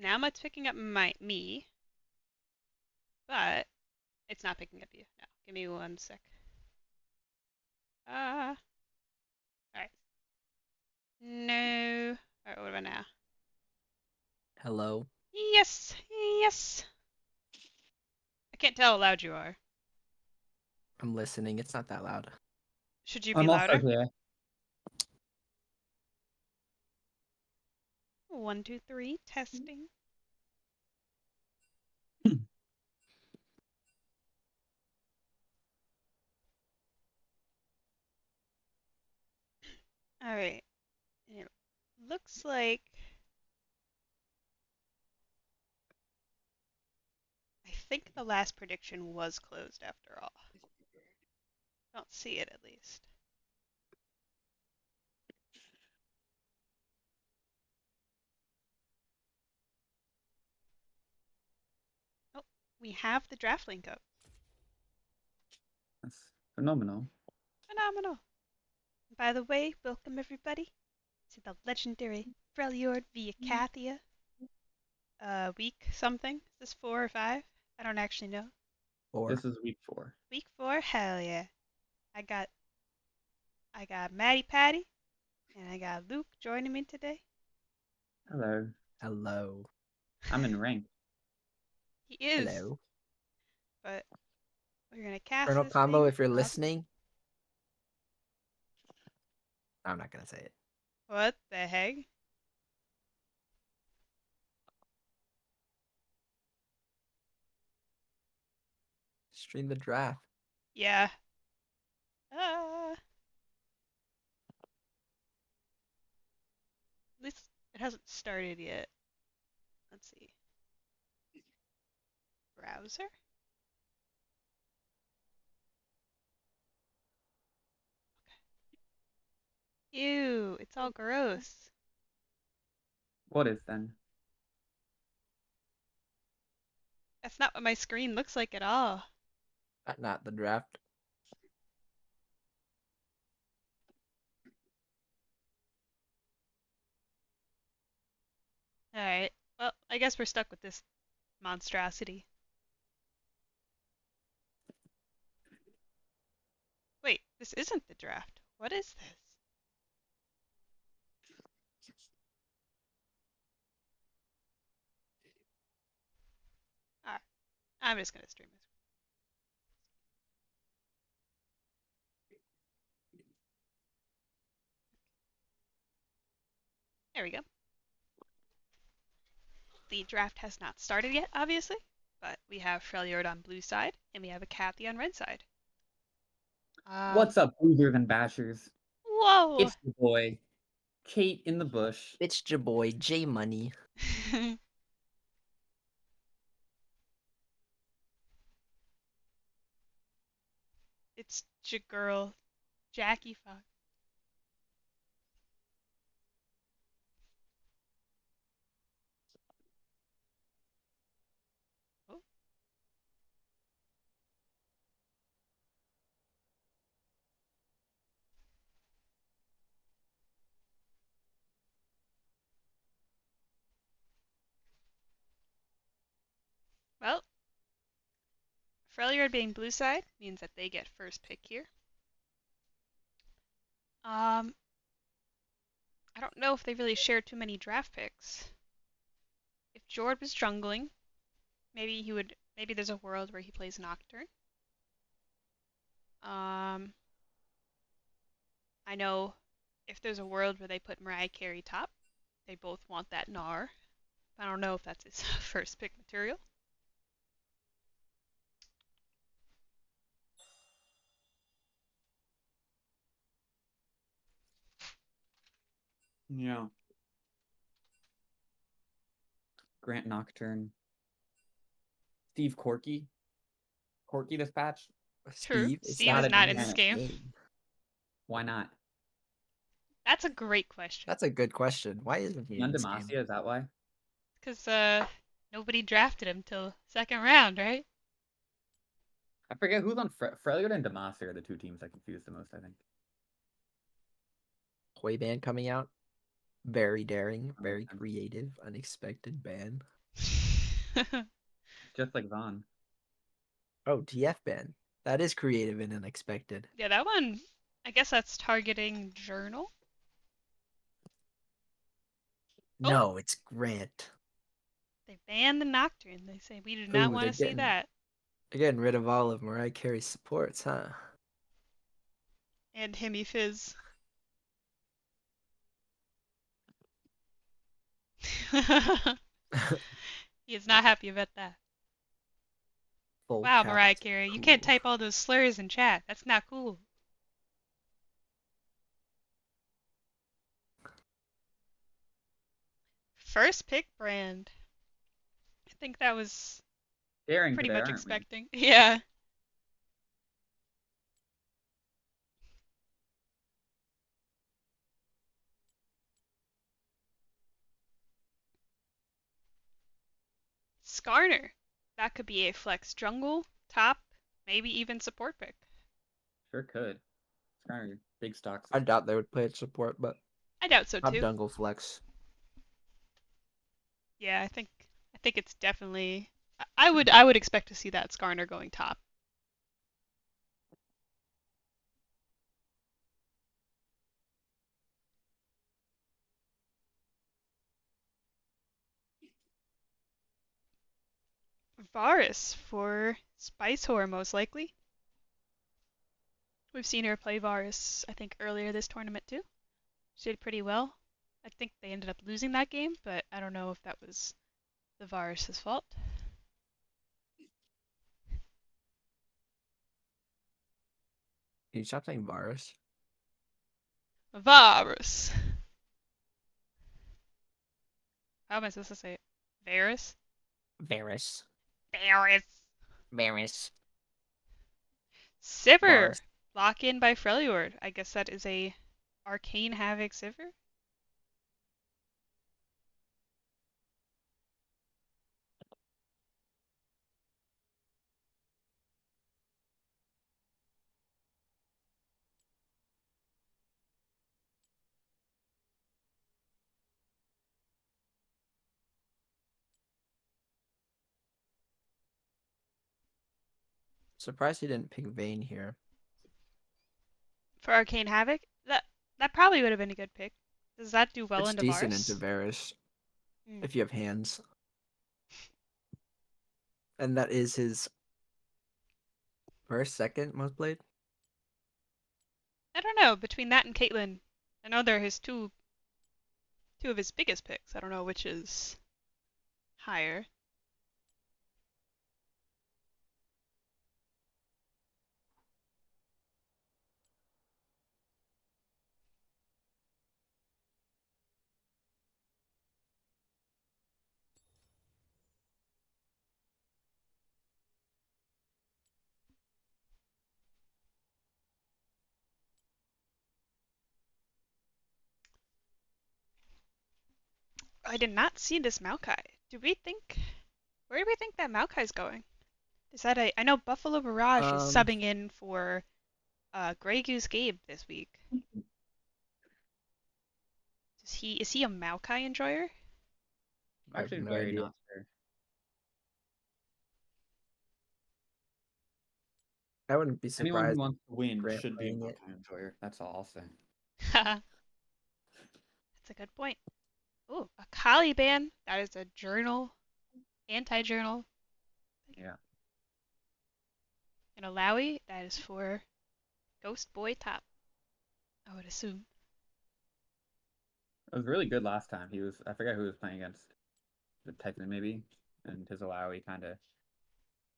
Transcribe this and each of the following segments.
Now it's picking up me, but it's not picking up you. No, give me one sec. All right. No. All right, what about now? Hello. Yes, yes. I can't tell how loud you are. I'm listening. It's not that loud. Should you be I'm also louder? here. 1, 2, 3, testing. All right. It looks like I think the last prediction was closed after all. Don't see it at least. Oh, we have the draft link up. That's phenomenal. Phenomenal. By the way, welcome everybody to the legendary Freljord via Icathia. Week something. Is this 4 or 5? I don't actually know. 4. This is week 4. Week 4? Hell yeah. I got Maddie Patty and I got Luke joining me today. Hello. Hello. I'm in rank. He is. Hello. But we're gonna cast Colonel this Combo, thing if you're up. listening. I'm not gonna say it. What the heck? Stream the draft. Yeah. At least it hasn't started yet. Let's see. Browser? Ew, it's all gross. What is then? That's not what my screen looks like at all. Not the draft. Alright. Well, I guess we're stuck with this monstrosity. Wait, this isn't the draft. What is this? Alright, I'm just gonna stream this. There we go. The draft has not started yet, obviously, but we have Freljord on blue side, and we have Icathia on red side. What's up, boozers and bashers? Whoa! It's the boy, Kate in the bush. It's your boy, J Money. It's your girl, Jackie Fox. Oh. Well, Freljord being blue side means that they get first pick here. I don't know if they really share too many draft picks. If Jord was jungling, maybe there's a world where he plays Nocturne. I know if there's a world where they put Mariah Carey top, they both want that Gnar. I don't know if that's his first pick material. Yeah. Grant Nocturne. Steve Corky. Corky dispatch. True. Steve. It's Steve not is a not in this game. game. Why not? That's a great question. That's a good question. Why isn't he in this game? Demacia, is that why? Because nobody drafted him till second round, right? I forget who's on Freljord and Demacia are the two teams I confuse the most, I think. Toy band coming out. Very daring, That very makes sense. creative, unexpected ban. Just like Vaughn. Oh, TF ban. That is creative and unexpected. Yeah, that one, I guess that's targeting Journal. Oh, No, it's Grant. they banned the Nocturne. They say we do not Ooh, want to see that. they're getting rid of all of Mariah Carey's supports, huh? And Himmy Fizz. He is not happy about that. Full Wow, cap Mariah is Carey, you can't cool. type all those slurs in chat. That's not cool. First pick brand. I think that was Daring pretty today, much aren't we? expecting. Yeah. Skarner. That could be a flex jungle, top, maybe even support pick. Sure could. It's kind of big stocks. I doubt they would play it support, but I doubt so top too. jungle flex. Yeah, I think it's definitely I would expect to see that Skarner going top. Varus for Spice Whore most likely. We've seen her play Varus, I think, earlier this tournament too. She did pretty well. I think they ended up losing that game, but I don't know if that was the Varus's fault. Can you stop saying Varus? Varus. How am I supposed to say it? Varus? Varus. Varus. Varus. Sivir. Varus. Lock in by Freljord. I guess that is a Arcane Havoc Sivir. Surprised he didn't pick Vayne here. For Arcane Havoc, that probably would have been a good pick. Does that do well It's into decent into Varus? Varus Mm. if you have hands. And that is his first, second most played. I don't know. Between that and Caitlyn, I know they're his two of his biggest picks. I don't know which is higher. I did not see this Maokai. Where do we think that Maokai's going? Is that I know Buffalo Barrage is Um, subbing in for Grey Goose Gabe this week. Is he a Maokai enjoyer? I'm I have actually no very idea. not sure. I wouldn't be Anyone who surprised wants to win Grant should be a playing it. Maokai enjoyer. That's all I'll say. That's a good point. Ooh, a Caliban. That is a journal, anti-journal. Yeah. And a Lowy. That is for Ghost Boy top, I would assume. It was really good last time. I forget who he was playing against. The Typhon maybe, and his Alawi kind of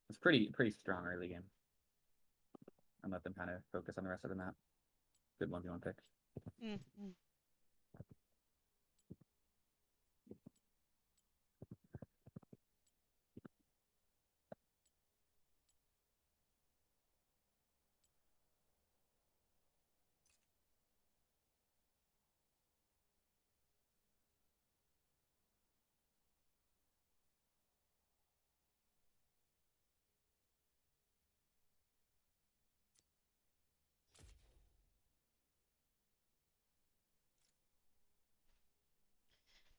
was pretty strong early game, and let them kind of focus on the rest of the map. Good 1v1 pick. Mm-hmm.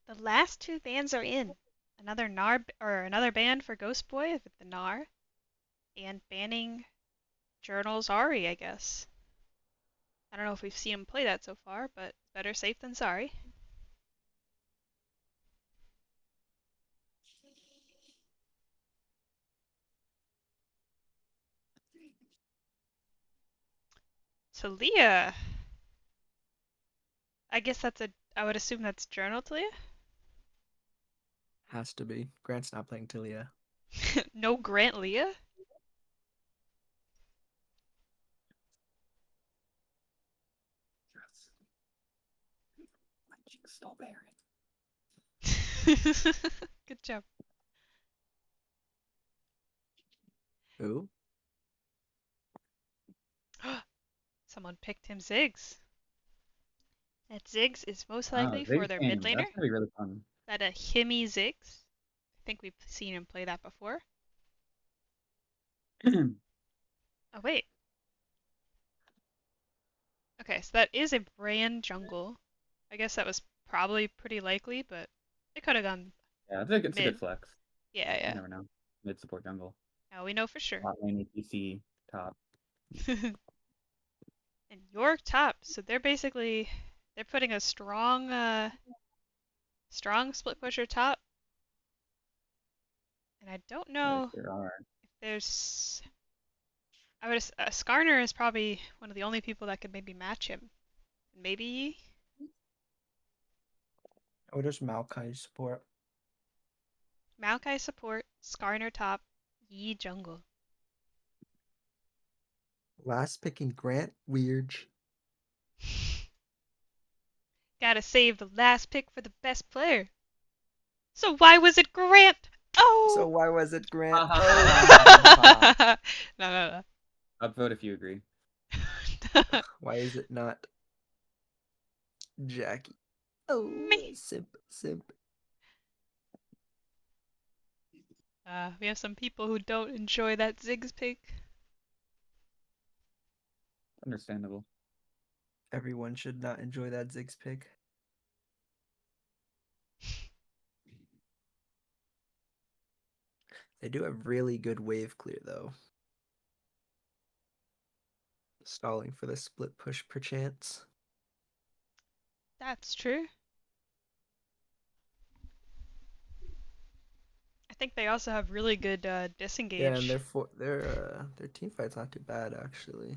The last two bans are in. Another another ban for Ghost Boy with the Gnar, and banning Journal's Ari, I guess. I don't know if we've seen him play that so far, but better safe than sorry. Talia. I guess I would assume that's Journal Talia? Has to be. Grant's not playing Tilia. No Grant Leah? Yes. My cheek's still barren. Good job. Who? Someone picked him Ziggs. That Ziggs is most Oh, likely for Ziggs their mid game. laner. That's gonna be really fun. That a Himmy Ziggs. I think we've seen him play that before. Oh wait. Okay, so that is a brand jungle. I guess that was probably pretty likely, but it could have gone Yeah, it's a good mid. flex. Yeah, You yeah. never know. Mid support jungle. Now we know for sure. Bot lane APC top. And York top, so they're putting a strong split pusher top. And I don't Yes, know there are. if there's Skarner is probably one of the only people that could maybe match him. Maybe Oh, there's Maokai support. Maokai support, Skarner top, Yi jungle. Last picking Grant. Weird. Gotta save the last pick for the best player. So why was it Grant? Oh! So why was it Grant? No, no, Upvote if you agree. no. Why is it not Jackie? Oh, Me. simp. We have some people who don't enjoy that Ziggs pick. Understandable. Everyone should not enjoy that Ziggs pick. They do have really good wave clear though. Stalling for the split push perchance. That's true. I think they also have really good disengage. Yeah, and their team fight's not too bad actually.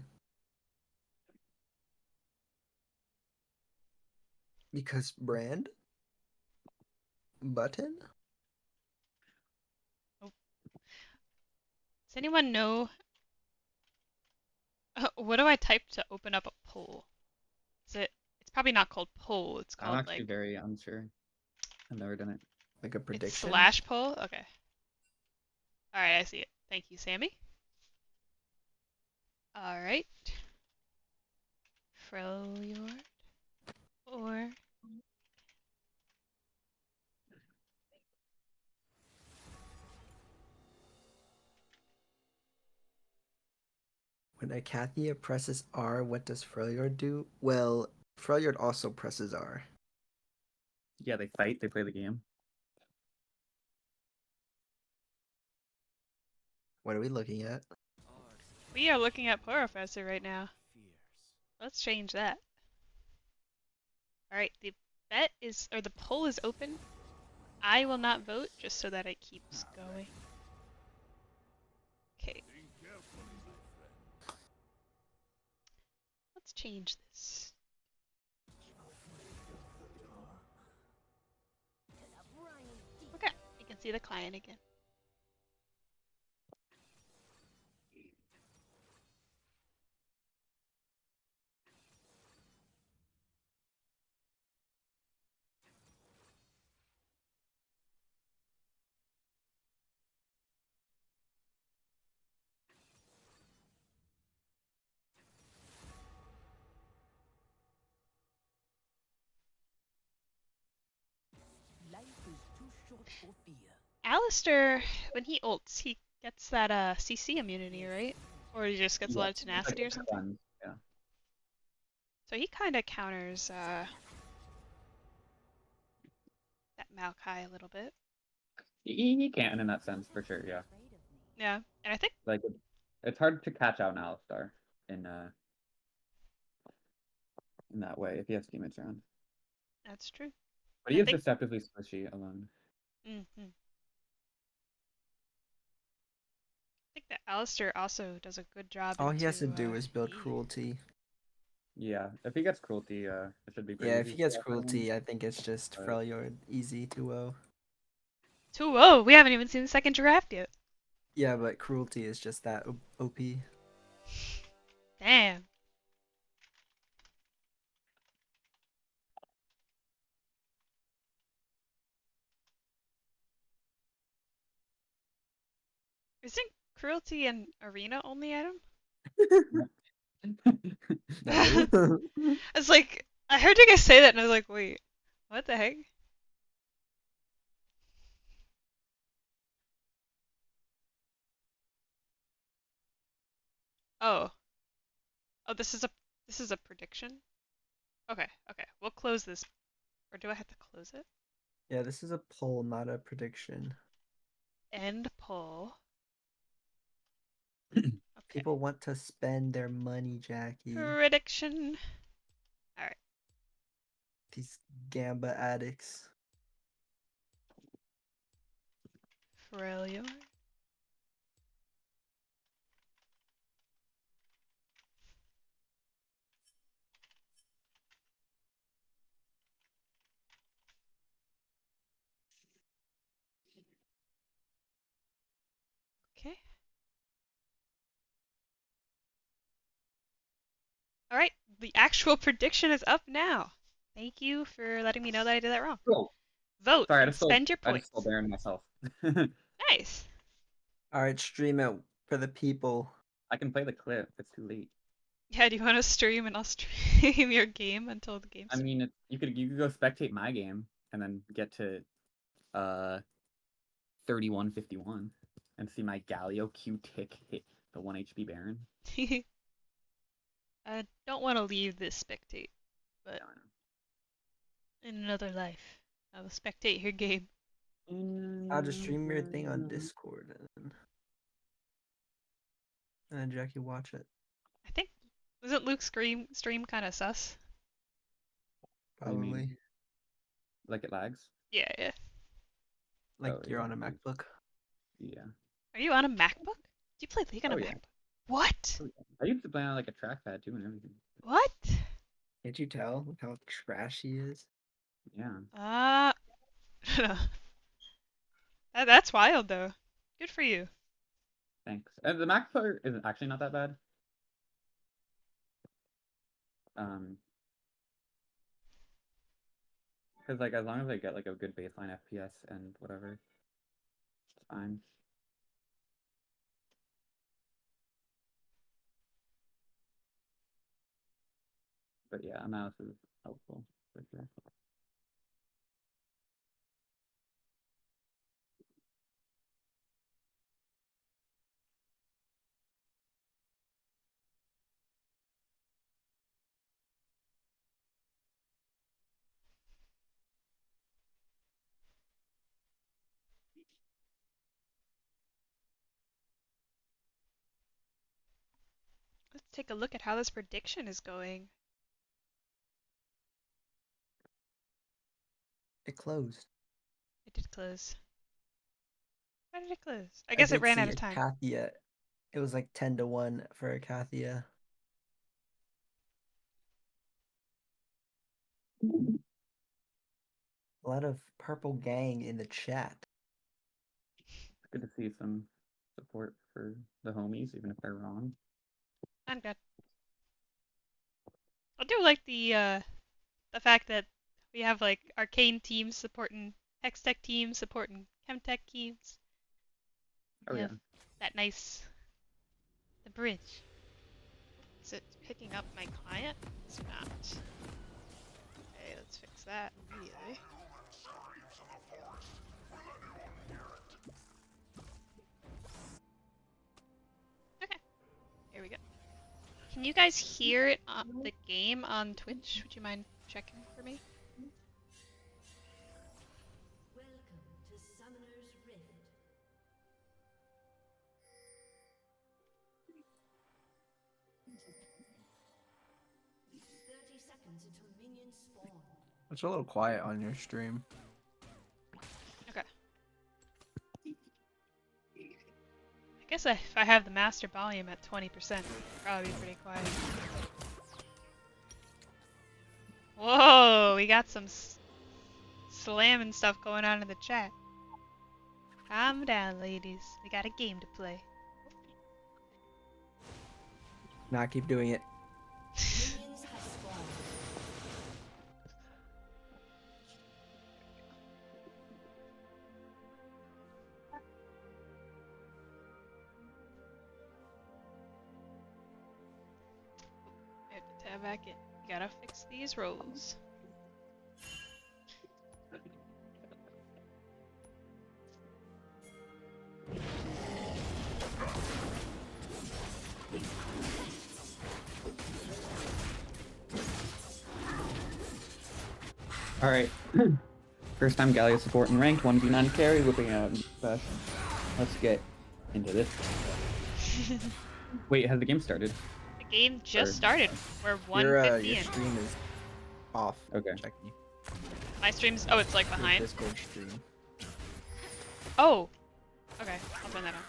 Because brand button. Does anyone know what do I type to open up a poll? It's probably not called poll. It's I'm called actually like very unsure. I've never done it. Like a it's prediction. slash poll. Okay. All right, I see it. Thank you, Sammy. All right. Freljord or When Icathia presses R, what does Freljord do? Well, Freljord also presses R. Yeah, they fight. They play the game. What are we looking at? we are looking at Professor right now. Let's change that. All right, the poll is open. I will not vote just so that it keeps going. Okay. Let's change this. Okay, you can see the client again. Alistair, when he ults, he gets that CC immunity, right? Or he just gets a lot of It's tenacity or something? fun. Yeah. So he kind of counters that Maokai a little bit. He can in that sense for sure. Yeah. Yeah, and I think Like it's hard to catch out an Alistar in in that way if he has teammates around. that's true. But And he I is think. deceptively squishy alone. I think that Alistair also does a good job All he has to into do is build E. cruelty. Yeah, if he gets cruelty, it should be pretty Yeah, if easy he gets for him. cruelty, I think it's just But Freljord easy 2-0. 2-0. We haven't even seen the second draft yet. Yeah, but cruelty is just that OP. Damn. Isn't cruelty an arena only item? No. I was like, I heard you guys say that, and I was like, wait, what the heck? Oh, oh, this is a prediction. Okay, okay, we'll close this, or do I have to close it? Yeah, this is a poll, not a prediction. End poll. Okay, People want to spend their money, Jackie. prediction. All right, These Gamba addicts. Freljord. Okay. All right, the actual prediction is up now. Thank you for letting me know that I did that wrong. Cool. Vote Sorry, and spend your I just stole points. Baron myself. Nice. Alright, stream it for the people. I can play the clip. It's too late. Yeah, do you want to stream and I'll stream your game until the game I starts? mean, you could go spectate my game and then get to 3151 and see my Galio Q tick hit the 1 HP Baron. I don't want to leave this spectate, but in another life, I will spectate your game. I'll just stream your thing on Discord and then Jackie watch it. I think wasn't Luke's stream kind of sus? What do you mean? Probably. Like it lags? Yeah, yeah. Like Oh, you're yeah. on a MacBook. Yeah. Are you on a MacBook? Do you play League on Oh, a yeah. MacBook? What? Oh, yeah. I used to play on like a trackpad too and everything. What? Can't you tell how trash he is? Yeah. That's wild though. Good for you. Thanks. And the Mac player is actually not that bad. Because like as long as I get like a good baseline FPS and whatever, it's fine. But yeah, a mouse is helpful for sure. Let's take a look at how this prediction is going. It closed. It did close. Why did it close? I I guess it did ran out see of time. Icathia. It was like 10-1 for Icathia. A lot of purple gang in the chat. It's good to see some support for the homies, even if they're wrong. I'm good. I do like the fact that we have like arcane teams supporting Hextech teams supporting Chemtech teams. Oh We yeah. have that nice the bridge. Is it picking up my client? It's not. Okay, let's fix that immediately. Okay, here we go. Can you guys hear it on the game on Twitch? Would you mind checking for me? It's a little quiet on your stream. Okay. I guess if I have the master volume at 20%, it'd probably be pretty quiet. Whoa, we got some slamming stuff going on in the chat. Calm down, ladies. We got a game to play. Nah, keep doing it. I have to tab back in. You gotta fix these rows. Alright. First time Gallia support in ranked, 1v9 carry, whipping out BoozeBash. Let's get into this. Wait, has the game started? The game just started. We're Your 150 in. stream is off. Okay. Check me. My stream's... Oh, it's like Your behind. Discord stream. Oh! Okay, I'll turn that on.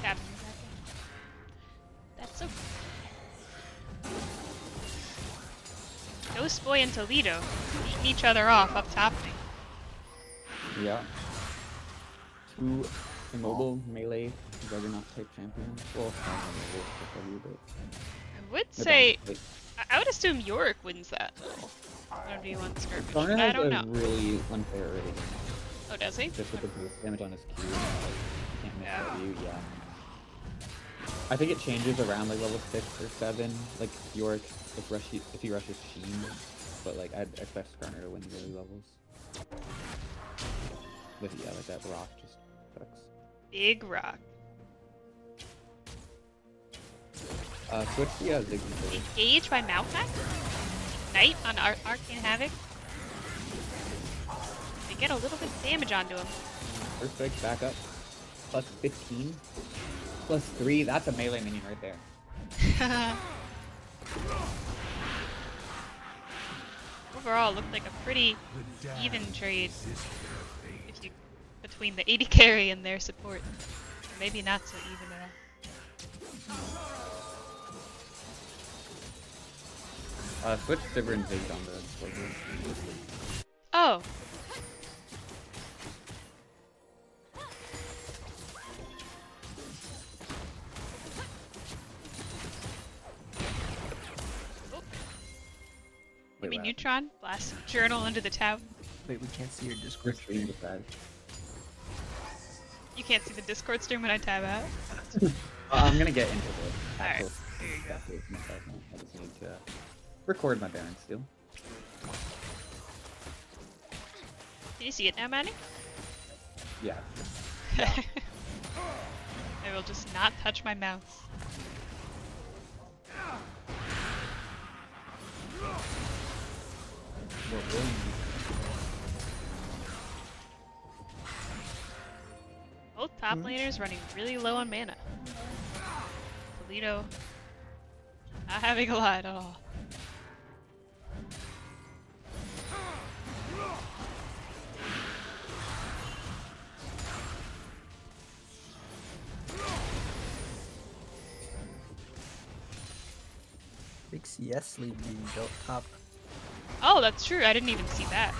Stab me back in. That's okay. Ghost Boy and Toledo beating each other off up top. Yeah. Two immobile melee juggernaut type champions. Well, not immobile, but I would they're say... balanced. I would assume Yorick wins that. 1v1 skirmish. Garner I has don't a know. really unfair rating. Oh, does he? Just with the boost damage on his Q. Like, can't miss Yeah. W, yeah. I think it changes around like level 6 or 7. Like Yorick, if he rushes Sheen. But like, I'd expect Garner to win the early levels. But yeah, like that rock just sucks. Big rock. Switch the Ziggy first. Engage by Malphite? Ignite on Arcane Havoc? They get a little bit of damage onto him. First strike back up. Plus 15. Plus 3. That's a melee minion right there. Overall, it looked like a pretty even trade if you, between the AD carry and their support. Or maybe not so even at all. Switch Sivir and Ziggs on the Scorpion. Oh! You mean Neutron? Blast Journal under the tower. Wait, we can't see your Discord Stream stream. beside. You can't see the Discord stream when I tab out. I'm gonna get into the Alright, actual there you go. stuff myself now. I just need to record my Baron still. Can you see it now, Manny? Yeah. I will just not touch my mouse. Both top laners running really low on mana. Toledo not having a lot at all. Big CS sleeve being built top. Oh, that's true. I didn't even see that.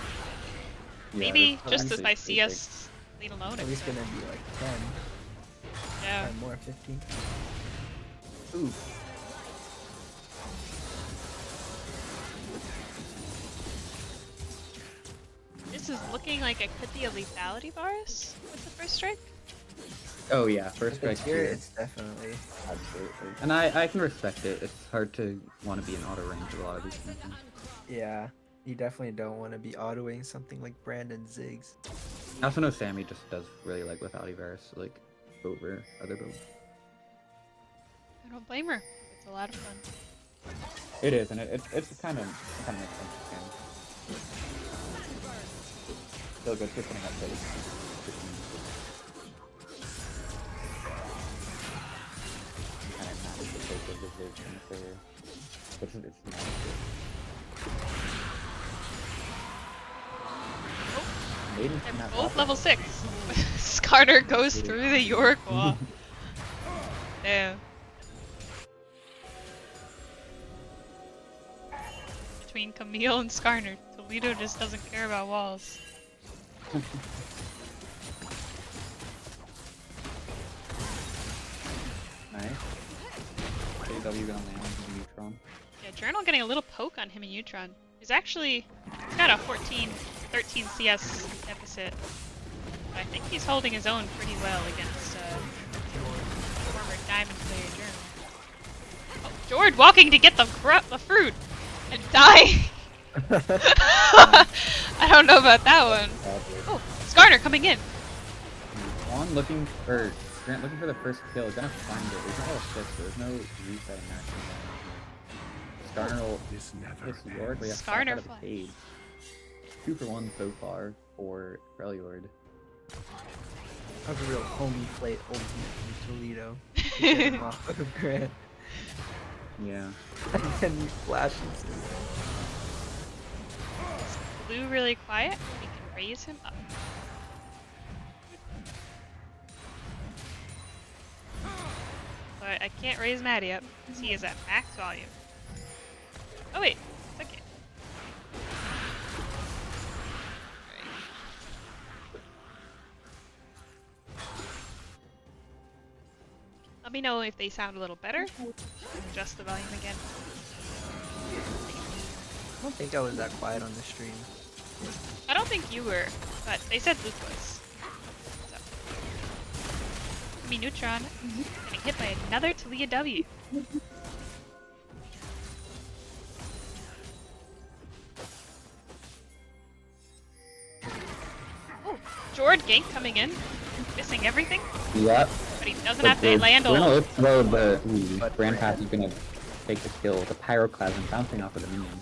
Yeah, Maybe that's just as honestly I see pretty us leave alone. At it's least gonna be like 10. yeah. 10 more, 15. Ooh. This is looking like it could be a lethality virus with the first strike. Oh yeah, first If strike it's here, here. it's definitely. Absolutely. And I can respect it. It's hard to want to be in auto range with a lot of these champions. Yeah. You definitely don't want to be autoing something like Brandon Ziggs. I also know Sammy just does really like lethality virus, like over other builds. I don't blame her. It's a lot of fun. It is, and it's kind of makes sense. Still good for putting up base. Kind of not the sake of the vision for... It's not good. They're both level 6. Skarner goes through the York wall. Damn. Between Camille and Skarner, Toledo just doesn't care about walls. Nice. AW gonna land on Neutron. Yeah, Journal getting a little poke on him and Neutron. He's got a 13 CS deficit. But I think he's holding his own pretty well against former Diamond player Journal. Oh, Jord walking to get the fruit and dying. I don't know about that one. Oh, Skarner coming in. Grant looking for the first kill. Gonna find it. There's no assist. There's no reset in action. Skarner will hit York. We have Skarner out of the cage. 2 for 1 so far for Freljord. That was a real homie plate ultimate from Toledo. To get him off of Grant. Yeah. And then he flashes. Blue really quiet. We can raise him up. But I can't raise Maddie up because he is at max volume. Oh wait, it's okay. Let me know if they sound a little better. Adjust the volume again. I don't think I was that quiet on the stream. I don't think you were, but they said Luke was. So. I mean, Neutron getting hit by another Talia W. Oh, Jord gank coming in, missing everything. Yep. But he doesn't have to land all. But Grand Path is gonna take the kill. The Pyroclasm bouncing off of the minion.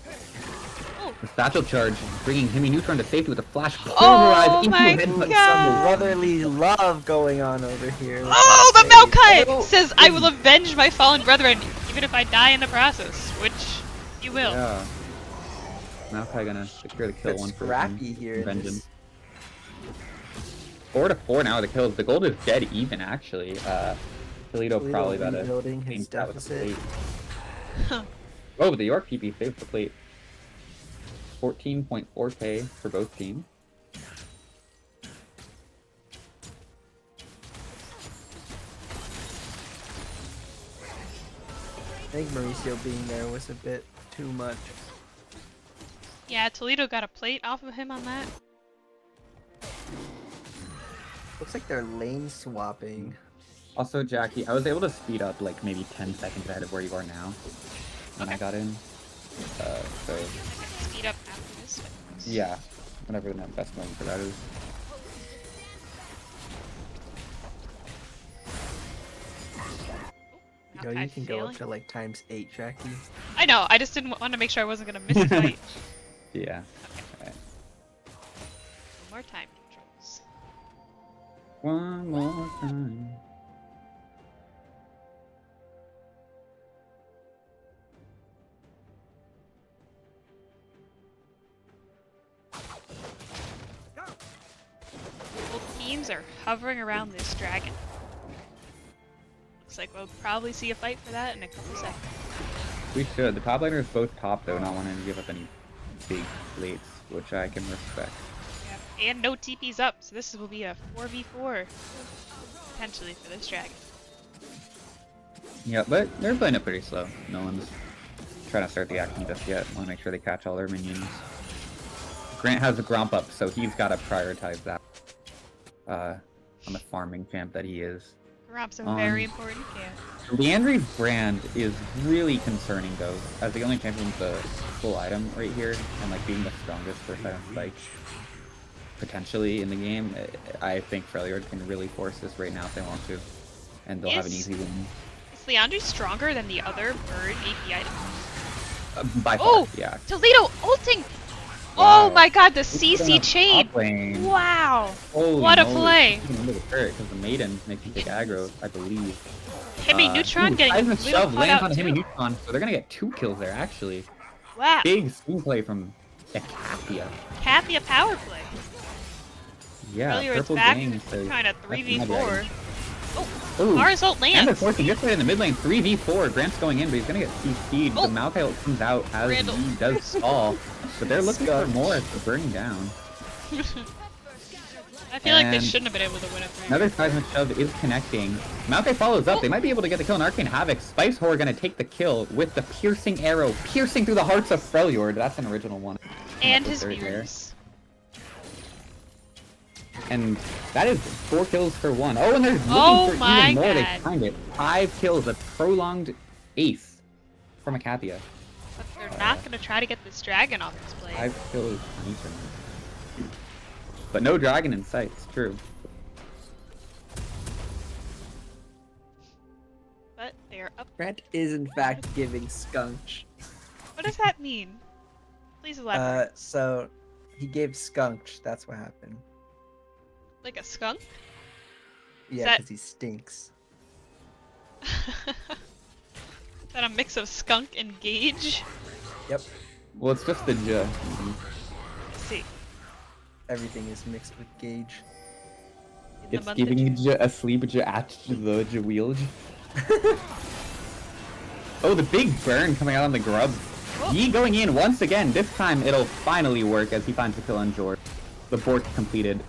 The satchel charge, bringing Hemi Neutron to safety with a flash. Oh my Some god! brotherly love going on over here. Oh, the Maokai says, "I will avenge my fallen brethren, even if I die in the process," which you will. Yeah. Maokai gonna secure the kill. It's One for scrappy here. Vengeance. 4 to 4 now with the kills. The gold is dead even actually. Toledo probably about to building his deficit. Huh. Oh, but the York PP saves the plate. 14.4k for both teams. I think Mauricio being there was a bit too much. Yeah, Toledo got a plate off of him on that. Looks like they're lane swapping. Also, Jackie, I was able to speed up like maybe 10 seconds ahead of where you are now when I got in. So Speed up after this one. yeah, whatever the best moment for that is. You know, you can go up to like ×8, Jackie. I know, I just didn't want to make sure I wasn't gonna miss a fight. Yeah. Okay. Right. One more time, controls. One more time. Both teams are hovering around this dragon. Looks like we'll probably see a fight for that in a couple seconds. We should. The top laners both top though, not wanting to give up any big plates, which I can respect. Yeah. And no TP's up, so this will be a 4v4 potentially for this dragon. Yeah, but they're playing it pretty slow. No one's trying to start the action just yet. Want to make sure they catch all their minions. Grant has the Gromp up, so he's got to prioritize that on the farming champ that he is. Gromp's a very important camp. Leandri's brand is really concerning though, as the only champion with the full item right here, and like being the strongest for Silent Spike potentially in the game. I think Freljord can really force this right now if they want to, and they'll have an easy win. Is Leandri stronger than the other bird AP items? By far, Oh! yeah. Toledo ulting! Oh Wow. my god, the He's putting CC up chain! top lane. Wow! Holy What a moly. play! He's even under the turret because the maiden makes him take aggro, I believe. Hemi Neutron getting a Seismic little shove caught lands out on Hemi too. Neutron, so they're gonna get 2 kills there actually. Wow. Big swing play from Icathia. Icathia power play. Yeah, Freljord's purple back, gang says trying to that's my 3v4. dragon. Oh, Ooh, Mars ult and they're lands. forcing this way in the mid lane, 3v4. Grant's going in, but he's gonna get CC'd. Oh. The Maokai ult comes out as Randall. he does stall, but they're looking for more as they're burning down. I feel like they And shouldn't have been able to win a 3v4. another seismic shove is connecting. Maokai follows up. They might be able to get the kill. And Arcane Havoc, Spice Horror gonna take the kill with the piercing arrow, piercing through the hearts of Freljord. That's an original one. And That's his right there. viewers. And that is 4 kills for 1. Oh, and they're looking Oh for my even more. They God. find it. 5 kills, a prolonged ace from Icathia. But they're not going to try to get this dragon off this play. 5 kills on each of them. But no dragon in sight, it's true. But they're up. Grant is in fact giving Skunk. What does that mean? Please elaborate. So he gave Skunk. That's what happened. Like a skunk? Yeah, that- because he stinks. Is that a mix of skunk and gauge? Yep. Well, it's just the J. Let's see. Everything is mixed with Gauge. In the It's month of giving June. J a sleep J at the J wheel. Oh, the big burn coming out on the grub. Oh. Yi going in once again. This time it'll finally work as he finds the kill on George. The bork completed.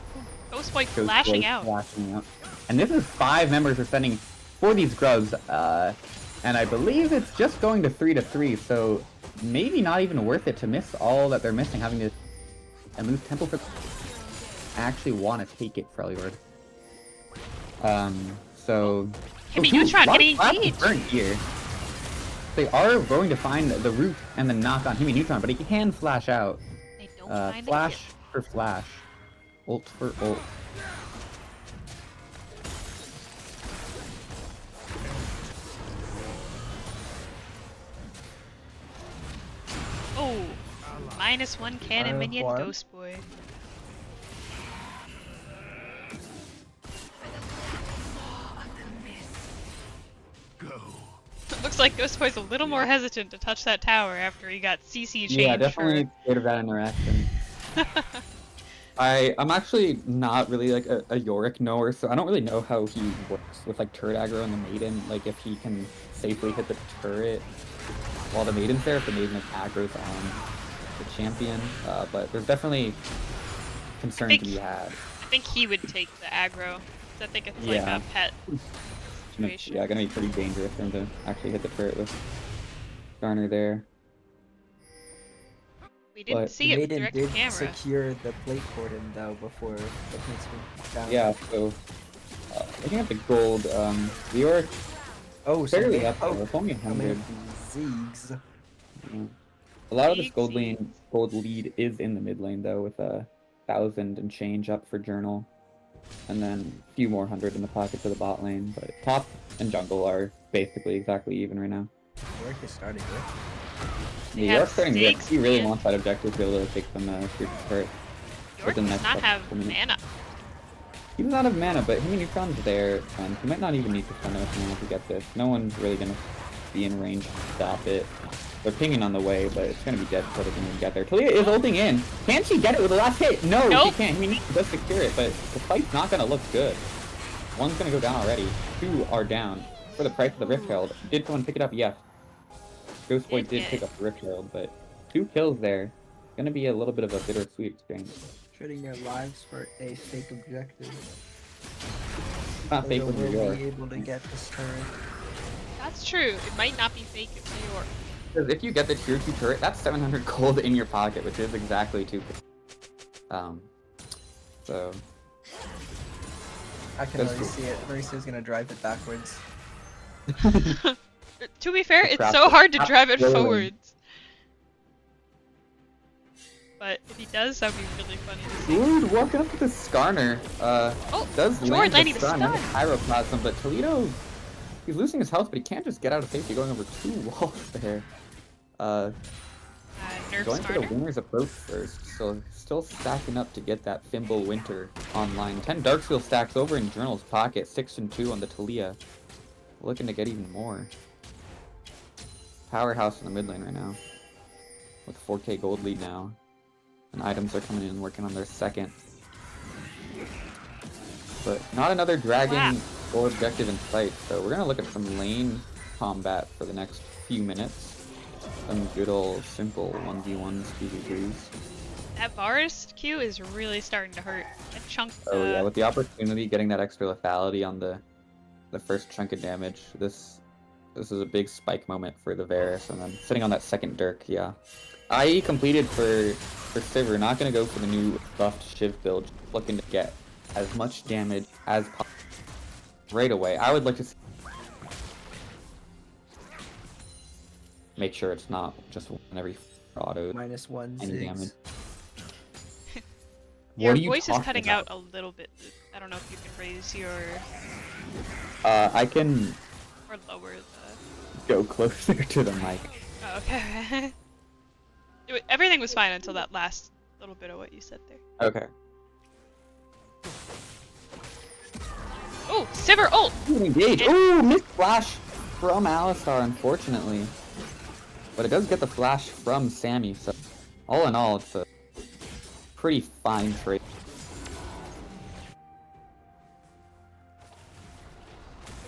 Ghost Boy Ghost flashing Boy out. flashing out. And this is 5 members are sending for these grubs. And I believe it's just going to 3-3, so maybe not even worth it to miss all that they're missing, having to and lose tempo for. I actually want to take it, Freljord. So. Hemi Neutron getting lots of engaged. burn here. They are going to find the root and the knock on Hemi Neutron, but he can flash out. They don't find Flash the for flash. Ult for ult. Oh, -1 cannon minion Juan? Ghost Boy. Looks like Ghost Boy's a little more hesitant to touch that tower after he got CC changed. Yeah, definitely scared of that interaction. I'm actually not really like a Yorick knower, so I don't really know how he works with like turret aggro and the maiden. Like if he can safely hit the turret while the maiden's there, if the maiden like aggro's on the champion. But there's definitely concern to be had. I think he would take the aggro. I think it's like Yeah. a pet situation. Yeah, gonna be pretty dangerous for him to actually hit the turret with Garner there. We didn't But see it with Maiden direct did camera. secure the plate cordon though before the prince went down. Yeah, so looking at the gold, the Yorick Oh, so fairly they up there. hope It's only coming 100. up in Ziggs. Yeah. A lot of this Easy. gold lead is in the mid lane though, with 1,000 and change up for Journal, and then a few more 100 in the pocket for the bot lane. But top and jungle are basically exactly even right now. York is starting good. They Yeah, have York's starting good. stakes He really and- wants that objective to be able to take some free turret. York within the does next not have couple minutes. mana. He does not have mana, but Hemi Neutron's there, and he might not even need to spend enough mana to get this. No one's really gonna be in range to stop it. They're pinging on the way, but it's gonna be dead before they can even get there. Talia is ulting in. Can she get it with the last hit? No, Nope. she can't. Hemi Neutron does secure it, but the fight's not gonna look good. One's gonna go down already. 2 are down. For the price of the Rift Herald. Did someone pick it up? Yes. Ghost Boy Did did get pick it. up the Rift Herald, but 2 kills there. Gonna be a little bit of a bittersweet experience. Trading their lives for a fake objective. Not fake Talia with New will York. be able to get this turret. That's true. It might not be fake in New York. Because if you get the tier 2 turret, that's 700 gold in your pocket, which is exactly 2. So I can That's already cool. see it. Marisa's gonna drive it backwards. To be fair, it's Crap, so hard to crap, drive it rolling. forwards. But if he does, that would be really funny to see. Dude, walking up to the Skarner, Oh, does George land landing the the stun and the stun. Pyroplasm, but Toledo, he's losing his health, but he can't just get out of safety going over 2 walls there. nerf going for the Skarner. winner's approach first, so still stacking up to get that Thimble Winter online. 10 Darksteel stacks over in Journal's pocket, 6 and 2 on the Talia. Looking to get even more. Powerhouse in the mid lane right now. With 4k gold lead now. And items are coming in working on their second. But not another dragon or objective in sight, so we're gonna look at some lane combat for the next few minutes. Some good old simple 1v1s, 2v3s. That Varus Q is really starting to hurt. That chunk. Oh yeah, with the opportunity, getting that extra lethality on the first chunk of damage, this is a big spike moment for the Varus, and then sitting on that second Dirk, yeah. IE completed for Sivir, not gonna go for the new buffed Shiv build, looking to get as much damage as possible right away. I would like to see make sure it's not just one every auto -1 any damage. Ziggs. Your What are you voice is talking cutting about? out a little bit. I don't know if you can raise your I can or lower the. go closer to the mic. Oh, okay. Everything was fine until that last little bit of what you said there. Okay. Oh, Sivir ult! Engage. Ooh, missed flash from Alistar, unfortunately. But it does get the flash from Sammy, so all in all, it's a pretty fine trade.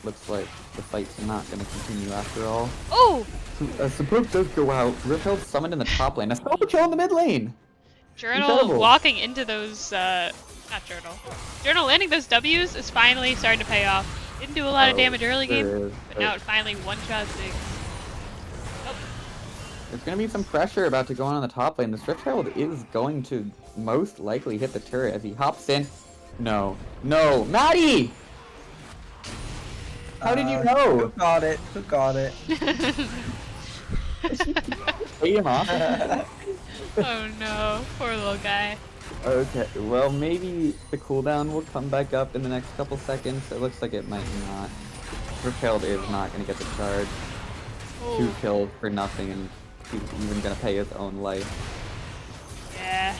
Looks like the fight's not going to continue after all. Oh! Support does go out. Rifthold summoned in the top lane. A solo kill in the mid lane! Journal Incredible. walking into those, not Journal. Journal landing those W's is finally starting to pay off. Didn't do a lot of damage early game, but now it finally one-shot Ziggs. Oh, There's going to be some pressure about to go on the top lane. This Rifthold is going to most likely hit the turret as he hops in. No. No! Maddie! How did you know? Who got it? Who got it? Pay him off? oh no, poor little guy. Okay, well maybe the cooldown will come back up in the next couple seconds. It looks like it might not. Repelled is not going to get the charge. Oh, 2 kills for nothing, and he's even going to pay his own life. yeah.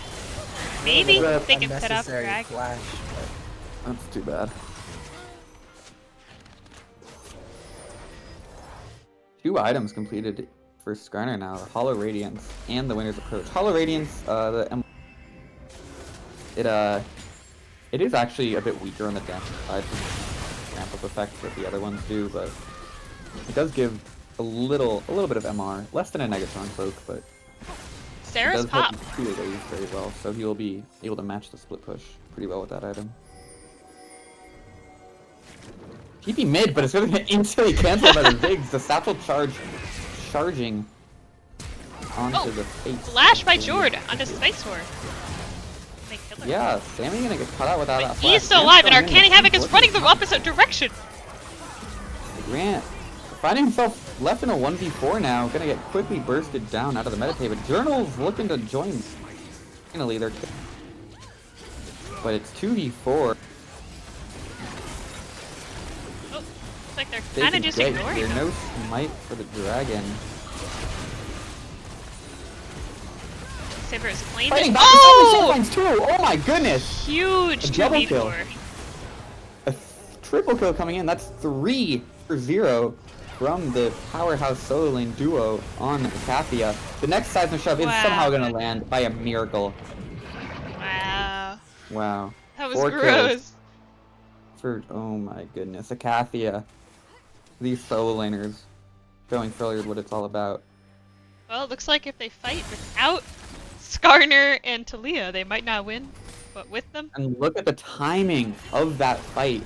Maybe What a they can set up unnecessary drag. flash. That's too bad. 2 items completed for Skarner now, the Hollow Radiance and the Winner's Approach. Hollow Radiance, it is actually a bit weaker on the damage side from the ramp up effect that the other ones do, but it does give a little bit of MR, less than a Negatron cloak, but it Sarah's does help pop. you two ways very well, so he will be able to match the split push pretty well with that item. TP mid, but it's going to get instantly canceled by the Ziggs. The satchel charge charging onto the face. Flash by Jord onto Spice Sword. They kill her. Yeah, Sammy gonna get caught out without that But flash. he's still Sam's alive, and going in, Arcane but Havoc he's is running the looking. opposite direction. Grant finding himself left in a 1v4 now, gonna get quickly bursted down out of the meditate, but Journal's looking to join. Finally, they're but it's 2v4. Oh, looks like they're They kind can of just get ignoring here. him. No smite for the dragon. Sivir is claimed Fighting it. back Oh! to too! Oh my goodness! Huge A double kill. 2v4. A triple kill coming in. That's 3 for 0 from the powerhouse solo lane duo on Icathia. The next seismic shove is Wow. somehow going to land by a miracle. Wow. Wow. That was 4 kills gross. for, oh my goodness, Icathia. These solo laners showing Freljord what it's all about. Well, it looks like if they fight without Skarner and Talia, they might not win. But with them, And look at the timing of that fight.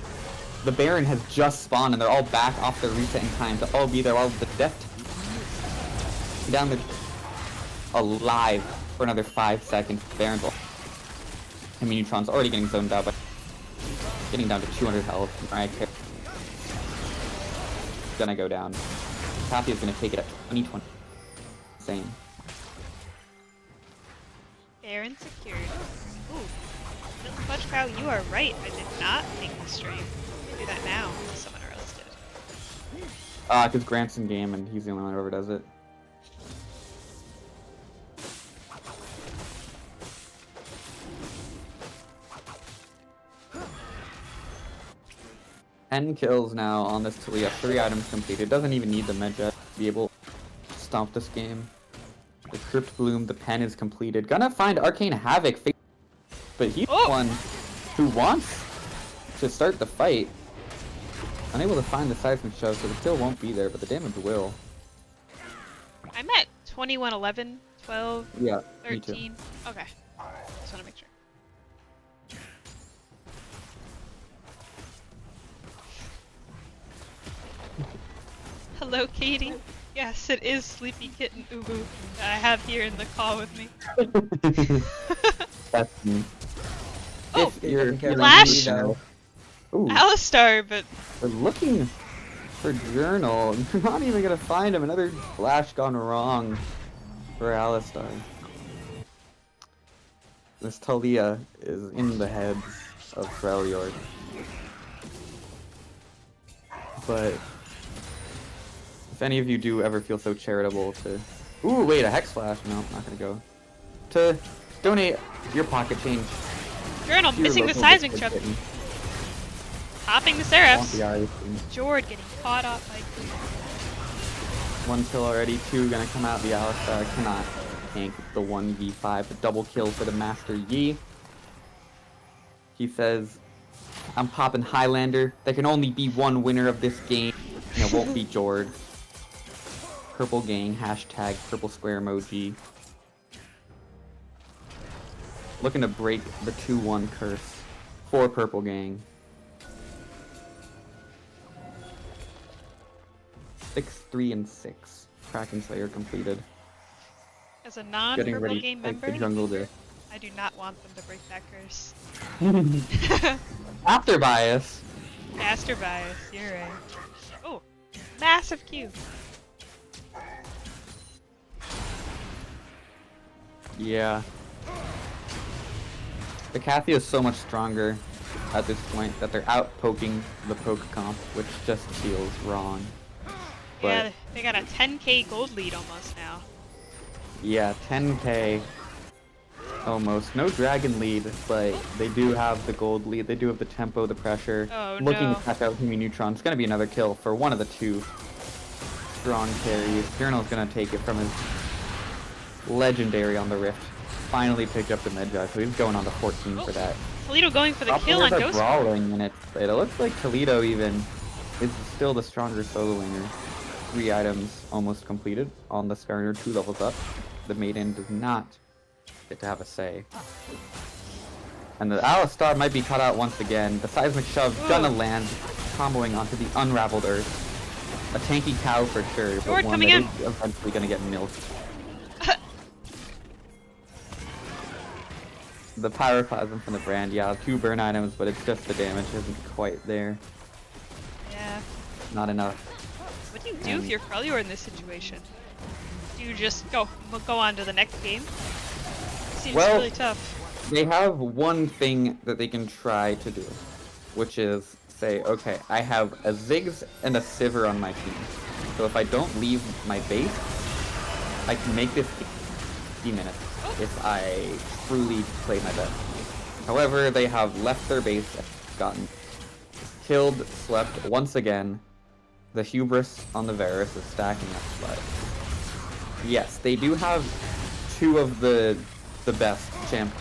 The Baron has just spawned and they're all back off their reset in time to all be there while the death down the alive for another 5 seconds. Baron's and Minitron's already getting zoned out, but getting down to 200 health. Right, gonna go down. Kathy's gonna take it at 2020. Insane. Baron secured. Ooh. Little Fudge Cow, you are right. I did not make the stream. I can do that now. Someone else did. Because Grant's in game and he's the only one who ever does it. 10 kills now on this Talia. 3 items completed. Doesn't even need the Medjet to be able to stomp this game. The Crypt Bloom, the pen is completed. Gonna find Arcane Havoc, but he's the one who wants to start the fight. Unable to find the seismic shove, so the kill won't be there, but the damage will. I'm at 21, 11, 12, Yeah, 13. Okay. Just want to make sure. Hello, Katie. Yes, it is Sleepy Kitten Ubu that I have here in the call with me. That's me. Oh, If you're Flash! though. Ooh, Alistar, but we're looking for Journal. We're not even gonna find him. Another flash gone wrong for Alistar. This Talia is in the heads of Freljord. But if any of you do ever feel so charitable to... Ooh, wait, a Hex Flash. No, not gonna go. To donate your pocket change. Journal to your missing the local seismic Discord shove. kitten. Popping the Want Seraphs. the eyes. Jord getting caught up by Clear. 1 kill already, 2 gonna come out. The Alistar cannot tank the 1v5. The double kill for the Master Yi. He says, I'm popping Highlander. There can only be one winner of this game, and it won't be Jord. Purple gang, hashtag purple square emoji. Looking to break the 2-1 curse for purple gang. 6, 3, and 6. Kraken Slayer completed. As a Getting non-purple ready game to take member, the jungle there. I do not want them to break that curse. After bias. Master bias, you're right. Oh, massive Q. Yeah. Icathia is so much stronger at this point that they're out poking the poke comp, which just feels wrong. Yeah, But they got a 10k gold lead almost now. yeah, 10k almost. No dragon lead, but they do have the gold lead. They do have the tempo, the pressure. Oh Looking no. to catch out Humi Neutron. It's going to be another kill for one of the 2 strong carries. Journal's going to take it from his legendary on the Rift. Finally picked up the Medjay, so he's going on to 14 for that. Toledo going for the kill on Ghost. Brawling in it. It looks like Toledo even is still the stronger solo laner. 3 items almost completed on the Skarner, 2 levels up. The Maiden does not get to have a say. And the Alistar might be cut out once again. The seismic shove gonna land, comboing onto the unraveled earth. A tanky cow for sure, but Jord one coming that in. is eventually gonna get milked. The Pyroclasm from the brand, yeah, 2 burn items, but it's just the damage isn't quite there. Yeah. Not enough. What do you do if you're Freljord in this situation? Do you just go on to the next game? Seems really tough. They have one thing that they can try to do, which is say, okay, I have a Ziggs and a Sivir on my team. So if I don't leave my base, I can make this 50 minutes if I truly play my best. However, they have left their base, gotten killed, slept once again. The hubris on the Varus is stacking up, but yes, they do have 2 of the best champs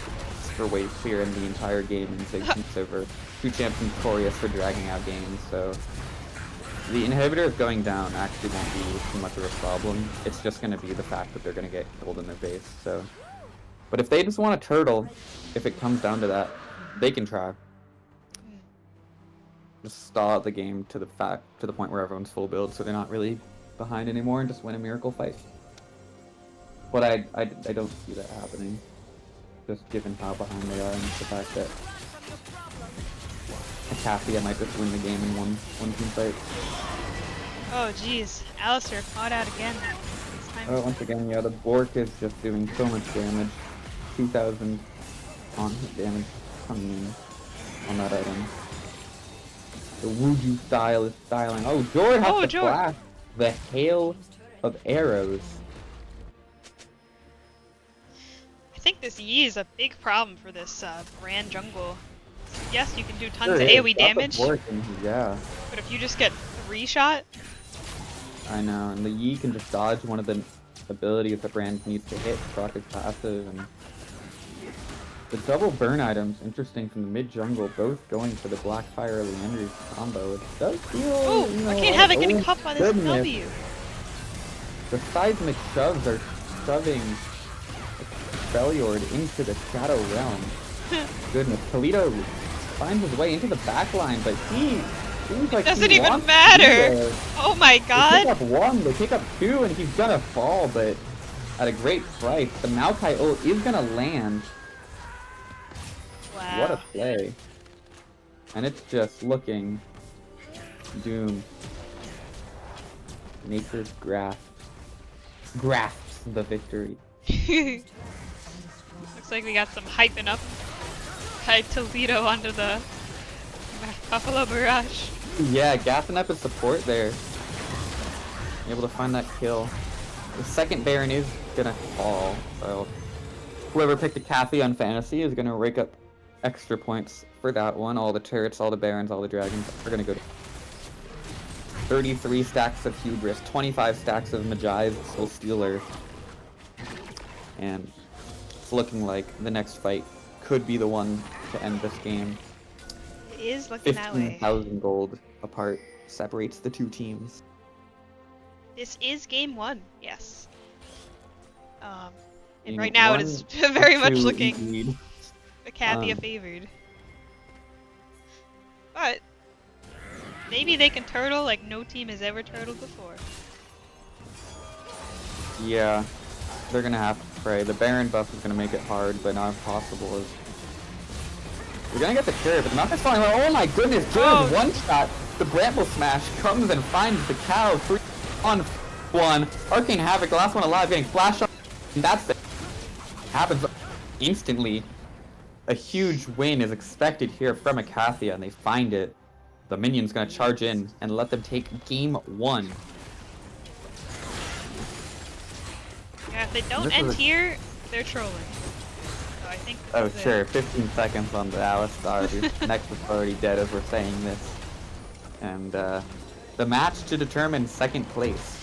for wave clear in the entire game in Ziggs and Sivir. 2 champs notorious for dragging out games, so the inhibitor is going down actually won't be too much of a problem. It's just going to be the fact that they're going to get killed in their base, so. But if they just want to turtle, if it comes down to that, they can try. Just stall out the game to the point where everyone's full build, so they're not really behind anymore, and just win a miracle fight. But I don't see that happening, just given how behind they are and the fact that Icathia might just win the game in one team fight. Oh jeez, Alistar caught out again. Oh, once again, yeah, the Bork is just doing so much damage. 2,000 on hit damage coming in on that item. The Wuju style is styling. Oh, Jord has to blast the hail of arrows. I think this Yi is a big problem for this brand jungle. Yes, you can do tons Sure of is. AoE Got the damage. Bork in here, yeah. What if you just get 3-shot? I know, and the Yi can just dodge one of the abilities that Brand needs to hit, proc his passive, and the double burn items, interesting from the mid jungle, both going for the Blackfire Leandry combo. It does feel, Oh, you know, Arcane Havoc getting oh caught by this goodness. W. The seismic shoves are shoving Freljord into the Shadow Realm. Goodness, Toledo finds his way into the backline, but he seems like Doesn't he even wants matter. to be there. Oh my They god. pick up 1, they pick up 2, and he's gonna fall, but at a great price. The Maokai ult is gonna land. Wow. What a play. And it's just looking doomed. Nature's grasps the victory. Looks like we got some hyping up. Hype Toledo onto the Buffalo Barrage. Yeah, gassing up his support there. Able to find that kill. The second Baron is gonna fall, so whoever picked Icathia on Fantasy is gonna rake up extra points for that one. All the turrets, all the Barons, all the Dragons are gonna go to 33 stacks of Hubris, 25 stacks of Magi's Soul Stealer. And it's looking like the next fight could be the one to end this game. It is looking that way. 15,000 gold apart separates the two teams. This is game 1, yes. And In right now it is very much looking lead. Icathia favored. But maybe they can turtle like no team has ever turtled before. Yeah, they're gonna have to pray. The Baron buff is gonna make it hard, but not impossible. As we're gonna get the carry, but not this far. Oh my goodness, Jared's one shot. The Bramble Smash comes and finds the cow. 3 on 1. Arcane Havoc, the last one alive, getting flash on. And that's it. Happens instantly. A huge win is expected here from Icathia, and they find it. The minion's gonna charge in and let them take game 1. Yeah, if they don't end here, they're trolling. So I think this Oh is sure, it. 15 seconds on the Alistar. Next is already dead as we're saying this. And the match to determine second place.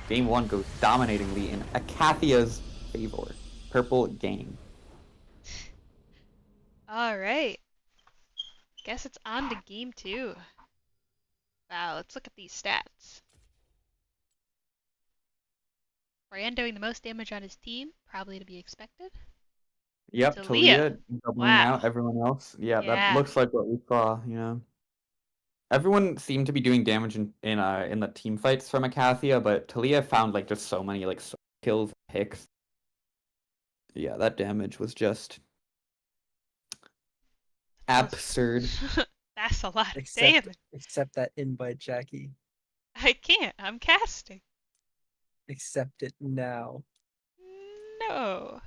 Game 1 goes dominatingly in Icathia's favor. Purple gang. Alright. Guess it's on to game 2. Wow, let's look at these stats. Ryan doing the most damage on his team, probably to be expected. Yep, Talia doubling Wow. out everyone else. Yeah, Yeah. that looks like what we saw, you know. Everyone seemed to be doing damage in the team fights from Icathia, but Talia found like just so many like kills, picks. Yeah, that damage was just absurd. That's a lot of damage. Accept that invite, Jackie. I can't. I'm casting. Accept it now. No.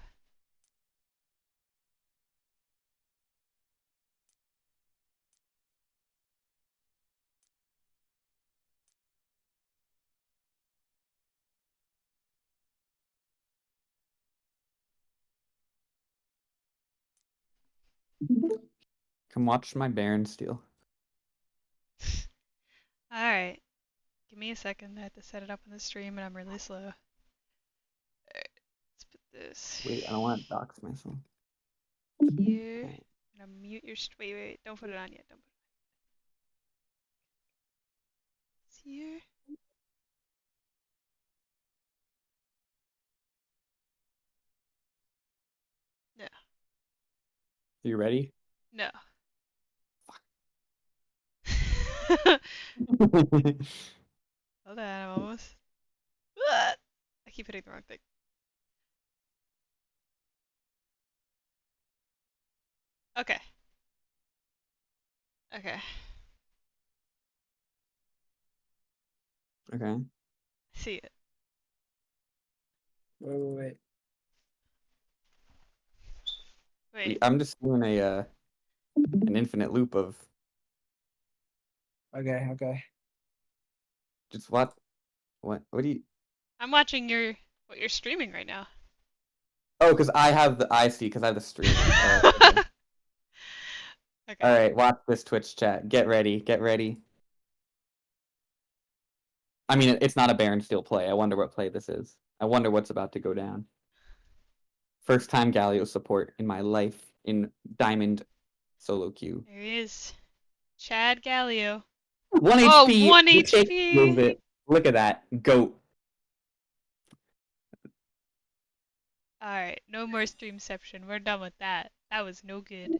Come watch my Baron steal. Alright. Give me a second. I have to set it up on the stream and I'm really slow. Alright. Let's put this. Wait, I don't want to dox myself. Here. I'm gonna mute your. Wait. Don't put it on yet. Don't put it on. It's here. No. You ready? No. Hold on, I'm almost. I keep hitting the wrong thing. Okay. Okay. Okay. See it. Wait. Wait. I'm just doing an infinite loop of Okay. just what do you? I'm watching what you're streaming right now. Oh, because I have the because I have the stream. Okay. All right, watch this Twitch chat. Get ready. I mean, it's not a Baron Steel play. I wonder what play this is. I wonder what's about to go down. First time Galio support in my life in Diamond solo queue. There he is. Chad Galio. 1 Oh, HP. 1 The shake kills HP! it. Look at that. Goat. Alright, no more streamception. We're done with that. That was no good.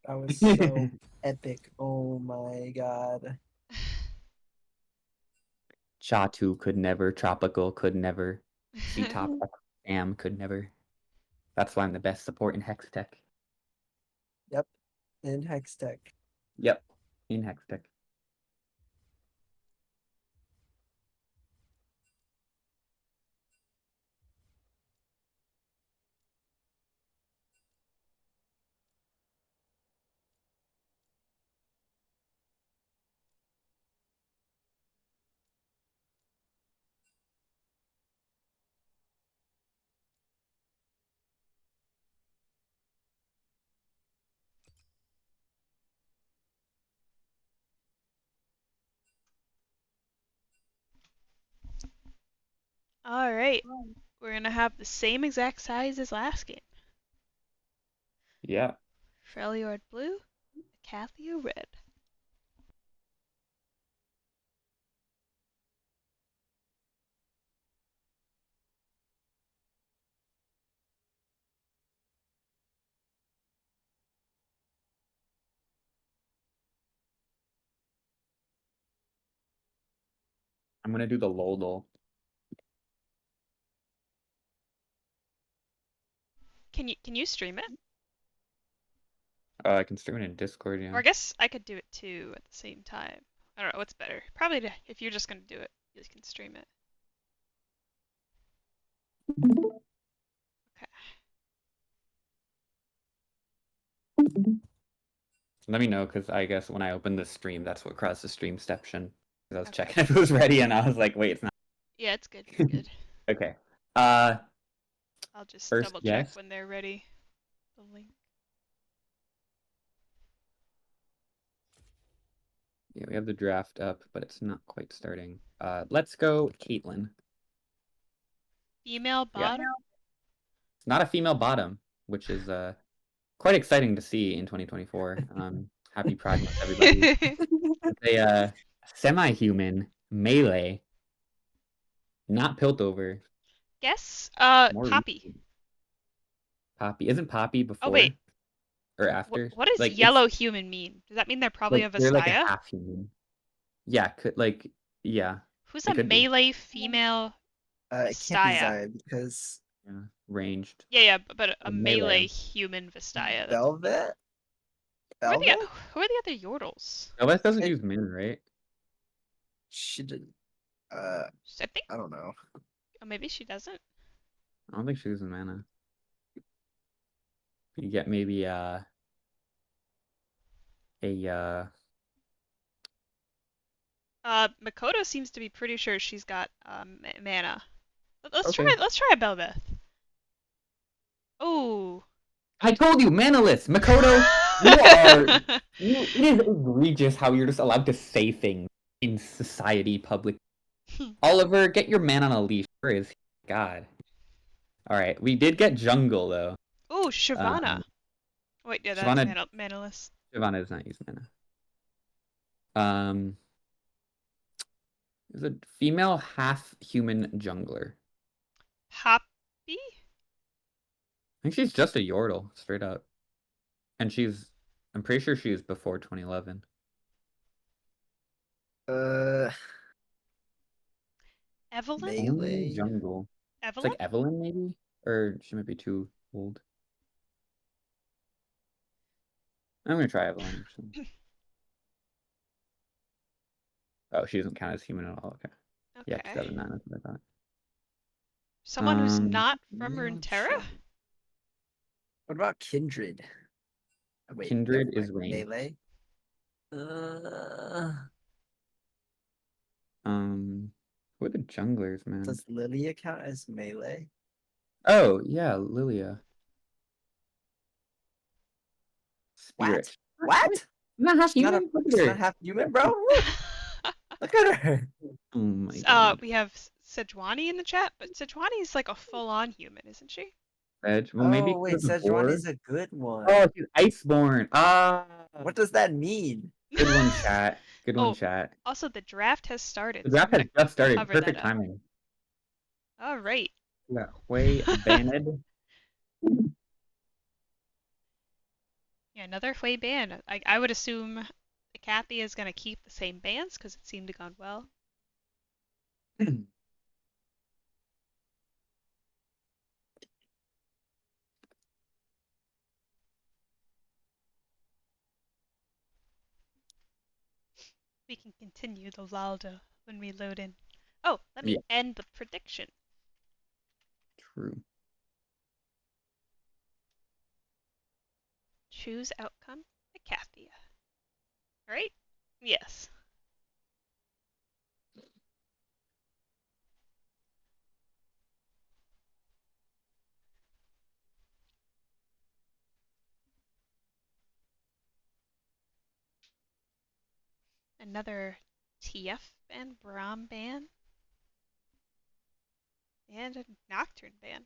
That was so epic. Oh my god. Chatu could never. Tropical could never. C-Top Am could never. That's why I'm the best support in Hextech. Yep. In Hextech. Yep. In Hextech. Alright, we're gonna have the same exact size as last game. Yeah. Freljord blue, Icathia red. I'm gonna do the Lodel. Can you stream it? I can stream it in Discord, yeah. Or I guess I could do it too at the same time. I don't know what's better. Probably if you're just gonna do it, you can stream it. Okay. Let me know, because I guess when I opened the stream, that's what caused the streamception. Because I was Okay. checking if it was ready, and I was like, wait, it's not. Yeah, it's good. It's good. Okay. I'll just First double check guess. when they're ready. The link. Yeah, we have the draft up, but it's not quite starting. Let's go Caitlyn. Female Yeah. bottom? It's not a female bottom, which is quite exciting to see in 2024. Happy Pride Month, everybody. It's a semi-human melee, not Piltover. Guess More Poppy. recent. Poppy. Isn't Poppy before? Oh wait. Or after? What does Like, yellow human mean? Does that mean they're probably a they're like a Vastaya? half human. Yeah, yeah. Who's It a could be. melee female It can't be Vastaya? Zion because Yeah, ranged. Yeah, but a Melee. melee human Vastaya. Velvet? Who are Velvet? who are the other Yordles? Elvis doesn't It- use min, right? She did. I think. I don't know. Oh, maybe she doesn't. I don't think she uses mana. You get maybe Makoto seems to be pretty sure she's got mana. Let's Okay. try a Belbeth. Oh. I told you, manaless, Makoto. It is egregious how you're just allowed to say things in society, public. Oliver, get your man on a leash. Where is he? God. All right, we did get jungle though. Oh, Shyvana. Wait, yeah, that's Shyvana- manaless. Shyvana does not use mana. Is a female half-human jungler. Poppy? I think she's just a Yordle, straight up. And I'm pretty sure she was before 2011. Evelyn? Melee. Jungle. It's Evelyn? like Evelyn, maybe? Or she might be too old. I'm gonna try Evelyn, actually. Oh, she doesn't count as human at all. Okay. Yeah, 2009, that's what I thought. Someone who's not from Runeterra? What about Kindred? Oh, wait, Kindred never is mind. ranged. Melee. Who are the junglers, man? Does Lilia count as melee? Oh, yeah, Lilia. Spirit. What? Not half She's not, human? Look at she's her. not half human, bro. Look at her. Oh my god. We have Sejuani in the chat, but Sejuani is like a full-on human, isn't she? Edge. Well, maybe Oh, because wait, of the Szechuan board. is a good one. Oh, she's Iceborn. Ah, What does that mean? good one, chat. Good one, Oh, chat. also the draft has started, The so I'm draft has gonna just started. cover that Perfect up. timing. All right. Yeah, way banned. Yeah, another Hui ban. I would assume Icathia is gonna keep the same bans because it seemed to gone well. We can continue the Lalda when we load in. Oh, let me Yeah, end the prediction. true. Choose outcome, Icathia. Right? Yes. Another TF ban, Braum ban, and a Nocturne ban.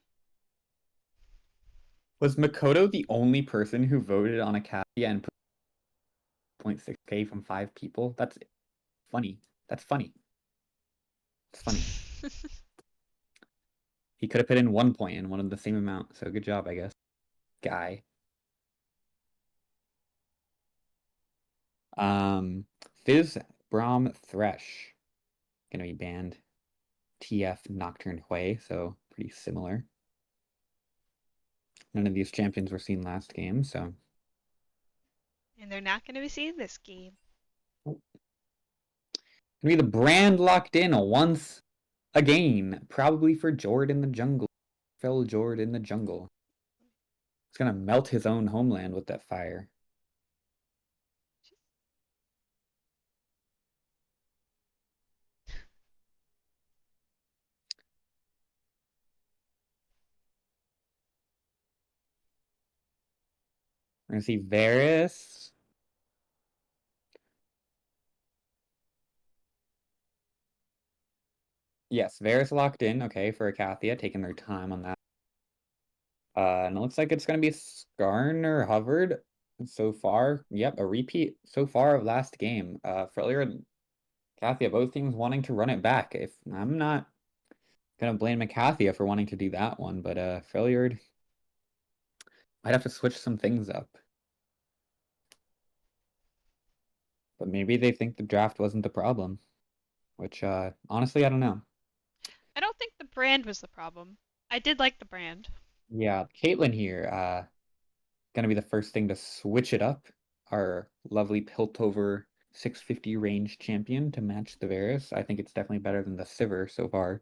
Was Makoto the only person who voted on Icathia and put 0.6k from 5 people? That's funny. That's funny. It's funny. He could have put in 1 point and wanted the same amount, so good job, I guess. Guy. Fizz, Braum, Thresh. Gonna be banned. TF, Nocturne, Hui, so pretty similar. None of these champions were seen last game, so. And they're not going to be seeing this game. Gonna be the brand locked in once again, probably for Jord in the jungle. Freljord in the jungle. He's gonna melt his own homeland with that fire. We're gonna see Varus. Yes, Varus locked in, okay, for Icathia, taking their time on that. And it looks like it's gonna be Skarner hovered so far. Yep, a repeat so far of last game. Freljord and Icathia, both teams wanting to run it back. If I'm not gonna blame Icathia for wanting to do that one, but Freljord might have to switch some things up. But maybe they think the draft wasn't the problem, which honestly I don't know. I don't think the brand was the problem. I did like the brand. Yeah, Caitlyn here, gonna be the first thing to switch it up. Our lovely Piltover 650 range champion to match the Varus. I think it's definitely better than the Sivir so far.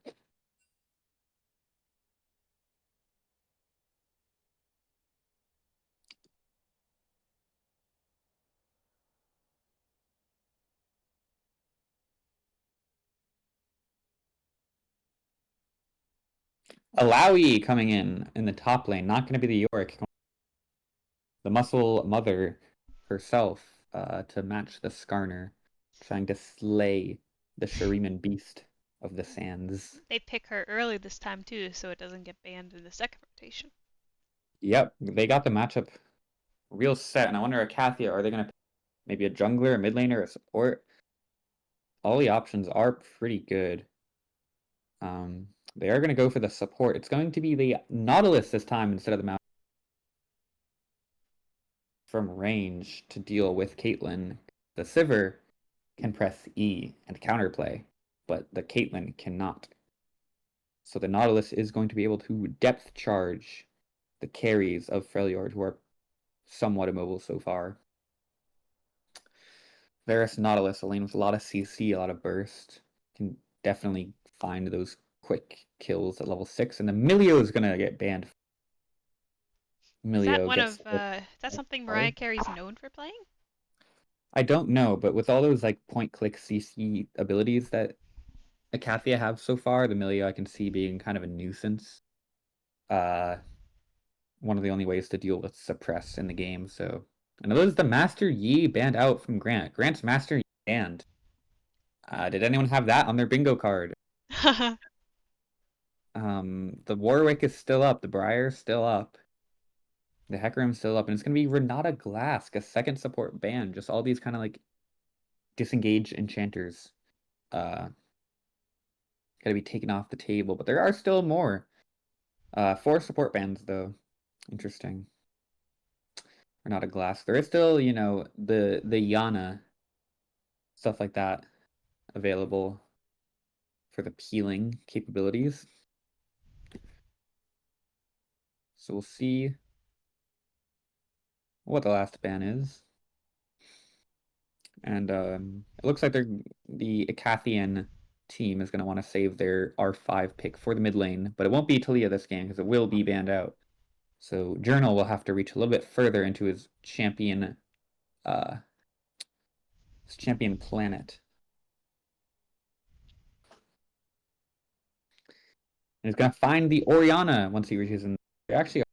Alawi coming in the top lane, not gonna be the Yorick, the muscle mother herself, to match the Skarner, trying to slay the Shuriman beast of the sands. They pick her early this time too, so it doesn't get banned in the second rotation. Yep, they got the matchup real set, and I wonder, Icathia, are they gonna maybe a jungler, a mid laner, a support? All the options are pretty good. They are going to go for the support. It's going to be the Nautilus this time instead of the Mount from range to deal with Caitlyn. The Sivir can press E and counterplay, but the Caitlyn cannot. So the Nautilus is going to be able to depth charge the carries of Freljord, who are somewhat immobile so far. Varus Nautilus, a lane with a lot of CC, a lot of burst, can definitely find those quick kills at level 6, and the Milio is gonna get banned. Is that Milio one gets of is that something Mariah Carey's known for playing? I don't know, but with all those like point click CC abilities that Icathia have so far, the Milio I can see being kind of a nuisance. One of the only ways to deal with suppress in the game. So I know there's the Master Yi banned out from Grant. Grant's Master Yi banned. Did anyone have that on their bingo card? The Warwick is still up. The Briar's still up. The Hecarim's still up. And it's going to be Renata Glask, a second support ban. Just all these kind of like disengaged enchanters. Got to be taken off the table. But there are still more. 4 support bans, though. Interesting. Renata Glask. There is still, you know, the Yana. Stuff like that available for the peeling capabilities. So we'll see what the last ban is. And it looks like the Icathian team is going to want to save their R5 pick for the mid lane, but it won't be Talia this game because it will be banned out. So Journal will have to reach a little bit further into his champion planet. And he's going to find the Orianna once he reaches in. They're actually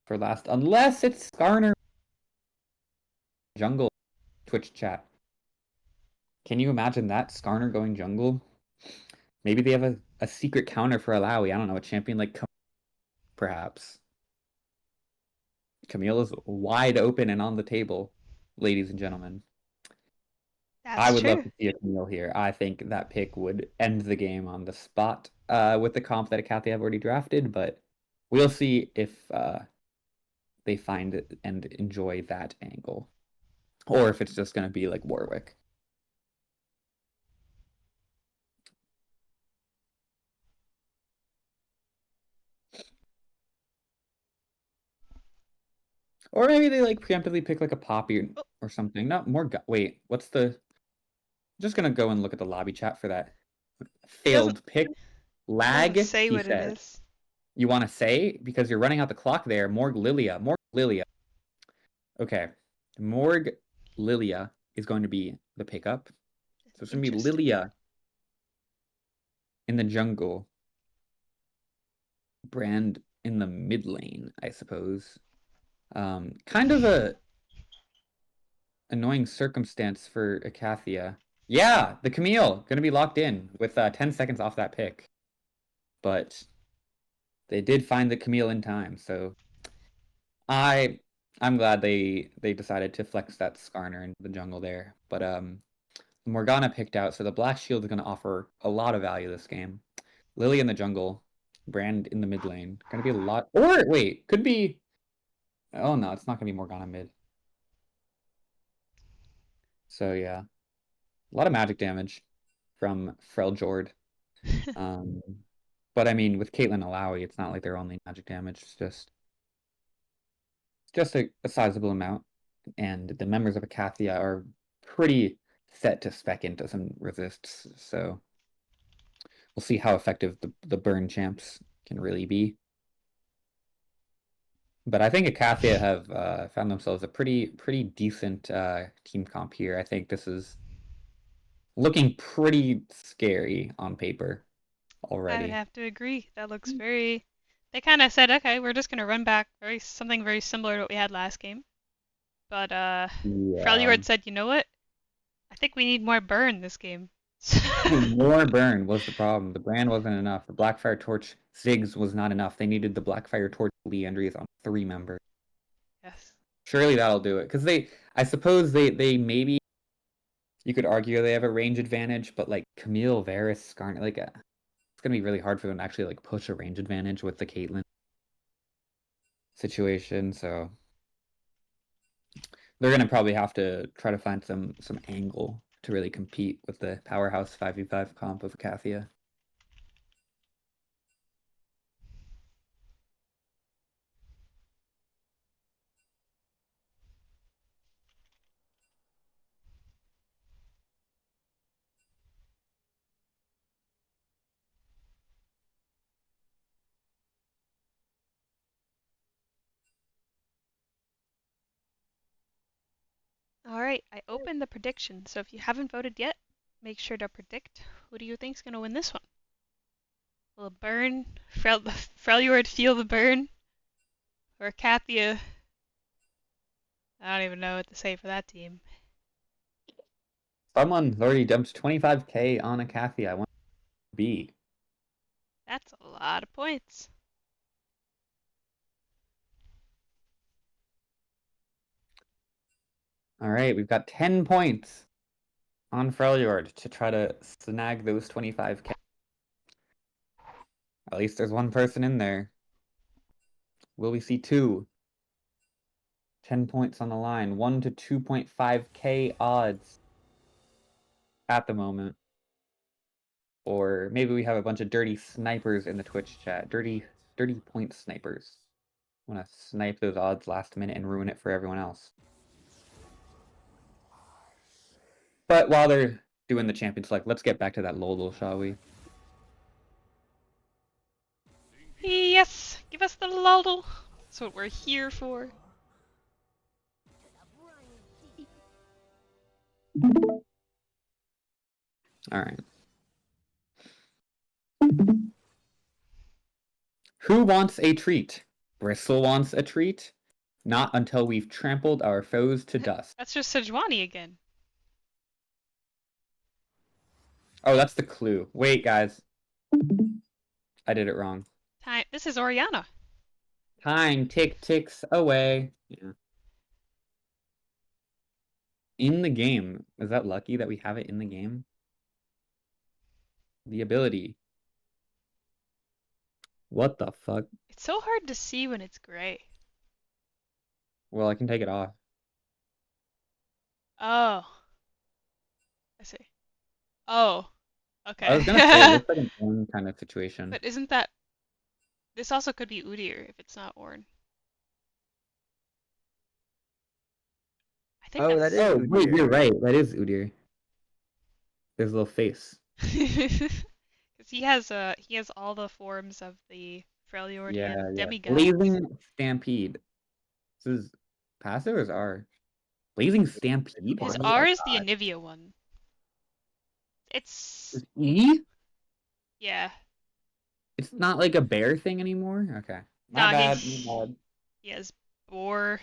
for last, unless it's Skarner jungle Twitch chat. Can you imagine that? Skarner going jungle? Maybe they have a secret counter for Alawi. I don't know, a champion like perhaps. Camille is wide open and on the table, ladies and gentlemen. I would love to see a Camille here. I think that pick would end the game on the spot with the comp that Icathia have already drafted, but we'll see if they find it and enjoy that angle. Or if it's just going to be like Warwick. Or maybe they like preemptively pick like a Poppy or something. Not more. Wait, what's the? Just gonna go and look at the lobby chat for that failed pick. Lag. Say He what said. it is. You want to say because you're running out the clock there. Morg Lilia. Okay, Morg Lilia is going to be the pickup. So it's gonna be Lilia in the jungle. Brand in the mid lane, I suppose. Kind of a annoying circumstance for Icathia. Yeah, the Camille gonna be locked in with 10 seconds off that pick, but they did find the Camille in time. So I'm glad they decided to flex that Skarner into the jungle there. But Morgana picked out, so the Black Shield is gonna offer a lot of value this game. Lily in the jungle, Brand in the mid lane, gonna be a lot. Or wait, could be. Oh no, it's not gonna be Morgana mid. So yeah, a lot of magic damage from Freljord. But I mean, with Caitlyn Alawi, it's not like they're only magic damage. It's just a sizable amount. And the members of Icathia are pretty set to spec into some resists. So we'll see how effective the burn champs can really be. But I think Icathia have found themselves a pretty decent team comp here. I think this is looking pretty scary on paper already. I would have to agree. That looks very. They kind of said, okay, we're just gonna run back something very similar to what we had last game. But Freljord said, you know what? I think we need more burn this game. More burn was the problem. The brand wasn't enough. The Blackfire Torch Ziggs was not enough. They needed the Blackfire Torch Leandries on 3 members. Yes. Surely that'll do it. Because I suppose they maybe, you could argue they have a range advantage, but like Camille, Varus, Skarner, like it's going to be really hard for them to actually like push a range advantage with the Caitlyn situation. So they're going to probably have to try to find some angle to really compete with the powerhouse 5v5 comp of Icathia. All right, I opened the prediction, so if you haven't voted yet, make sure to predict who do you think's gonna win this one. Will burn Freljord feel the burn, or Icathia? I don't even know what to say for that team. Someone's already dumped 25k on Icathia. I want B. That's a lot of points. All right, we've got 10 points on Freljord to try to snag those 25k. At least there's one person in there. Will we see two? 10 points on the line. 1 to 2.5k odds at the moment. Or maybe we have a bunch of dirty snipers in the Twitch chat. Dirty point snipers. Want to snipe those odds last minute and ruin it for everyone else. But while they're doing the champion select, let's get back to that Lodel, shall we? Yes, give us the lull. That's what we're here for. All right. Who wants a treat? Bristle wants a treat. Not until we've trampled our foes to dust. That's just Sejuani again. Oh, that's the clue. Wait, guys. I did it wrong. Time. This is Oriana. Time ticks away. Yeah. In the game. Is that lucky that we have it in the game? The ability. What the fuck? It's so hard to see when it's gray. Well, I can take it off. Oh. I see. Oh. Okay. I was gonna say, it looks like an Ornn kind of situation. But isn't that... This also could be Udyr if it's not Ornn. I think Oh, that's... that is Oh, wait, Udyr. you're right. That is Udyr. His little face. Because he has all the forms of the Freljordian Yeah. demigods. Blazing Stampede. This is passive or is R? Blazing Stampede? His Bonnie, R oh is the god. Anivia one. It's... Is E? Yeah. It's not like a bear thing anymore? Okay. My Nah, bad. he has Boar.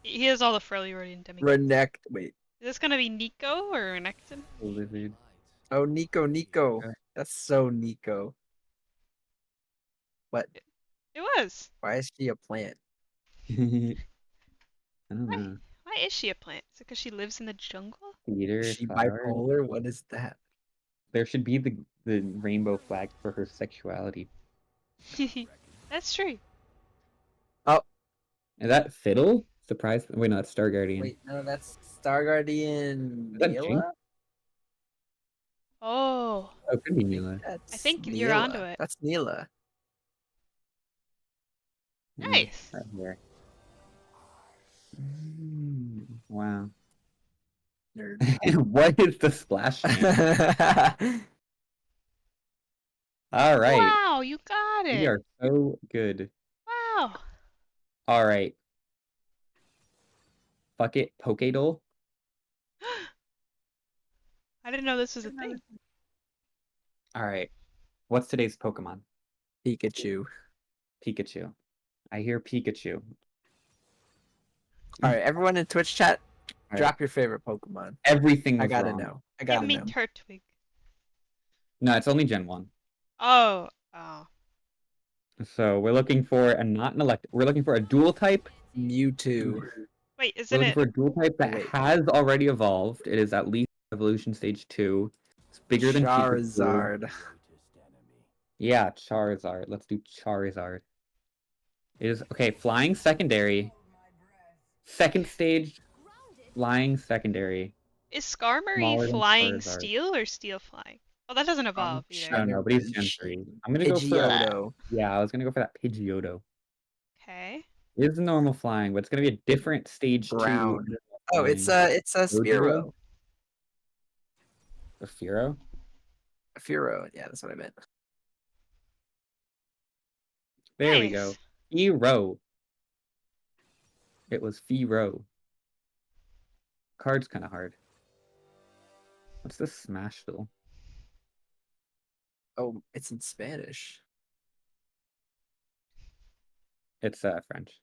He has all the Freljordian demigods. Renekton. Wait. Is this gonna be Nico or Renekton? Lizard. Oh, Nico. Okay. That's so Nico. What? It was. Why is she a plant? I don't know. Why is she a plant? Is it because she lives in the jungle? Is Theater, she flower. bipolar? What is that? There should be the rainbow flag for her sexuality. That's true. Oh, Is that Fiddle? Surprise? Wait, no, that's Star Guardian. wait, no, that's Star Guardian Is that Jinx? Neela? Oh, Oh, it could be Mila. I think you're onto it. That's Neela. Nice. Right here. Wow. Nerd. What is the splash name? All right. Wow, you got We it. are so good. Wow. All right. Fuck it, Pokédoll. I didn't know this was a thing. All right. What's today's Pokemon? Pikachu. Pikachu. I hear Pikachu. All right, everyone in Twitch chat, All drop right. your favorite Pokemon. Everything was I gotta wrong. know. I Give gotta me know. Turtwig. No, it's only Gen 1. Oh. Oh. So we're looking for a not an elect. We're looking for a dual type. Mewtwo. Wait, We're isn't looking it? for a dual type that Wait. has already evolved. It is at least evolution stage 2. It's bigger than Pikachu. Charizard. Yeah, Charizard. Let's do Charizard. It is okay. Flying secondary. Second stage. Flying secondary. Is Skarmory Smaller than flying Charizard. steel or steel flying? Oh, that doesn't evolve I either. don't know, but he's Gen 3. I'm gonna go for Pidgeotto. yeah. I was gonna go for that Pidgeotto. Okay. It is normal flying, but it's gonna be a different stage 2. Ground. Oh, it's flying. a Spearow. A Fearow? A Fearow. Yeah, that's what I meant. There we Nice. go. Fearow. It was Fearow. Card's kind of hard. What's this Smash though? Oh, it's in Spanish. It's French.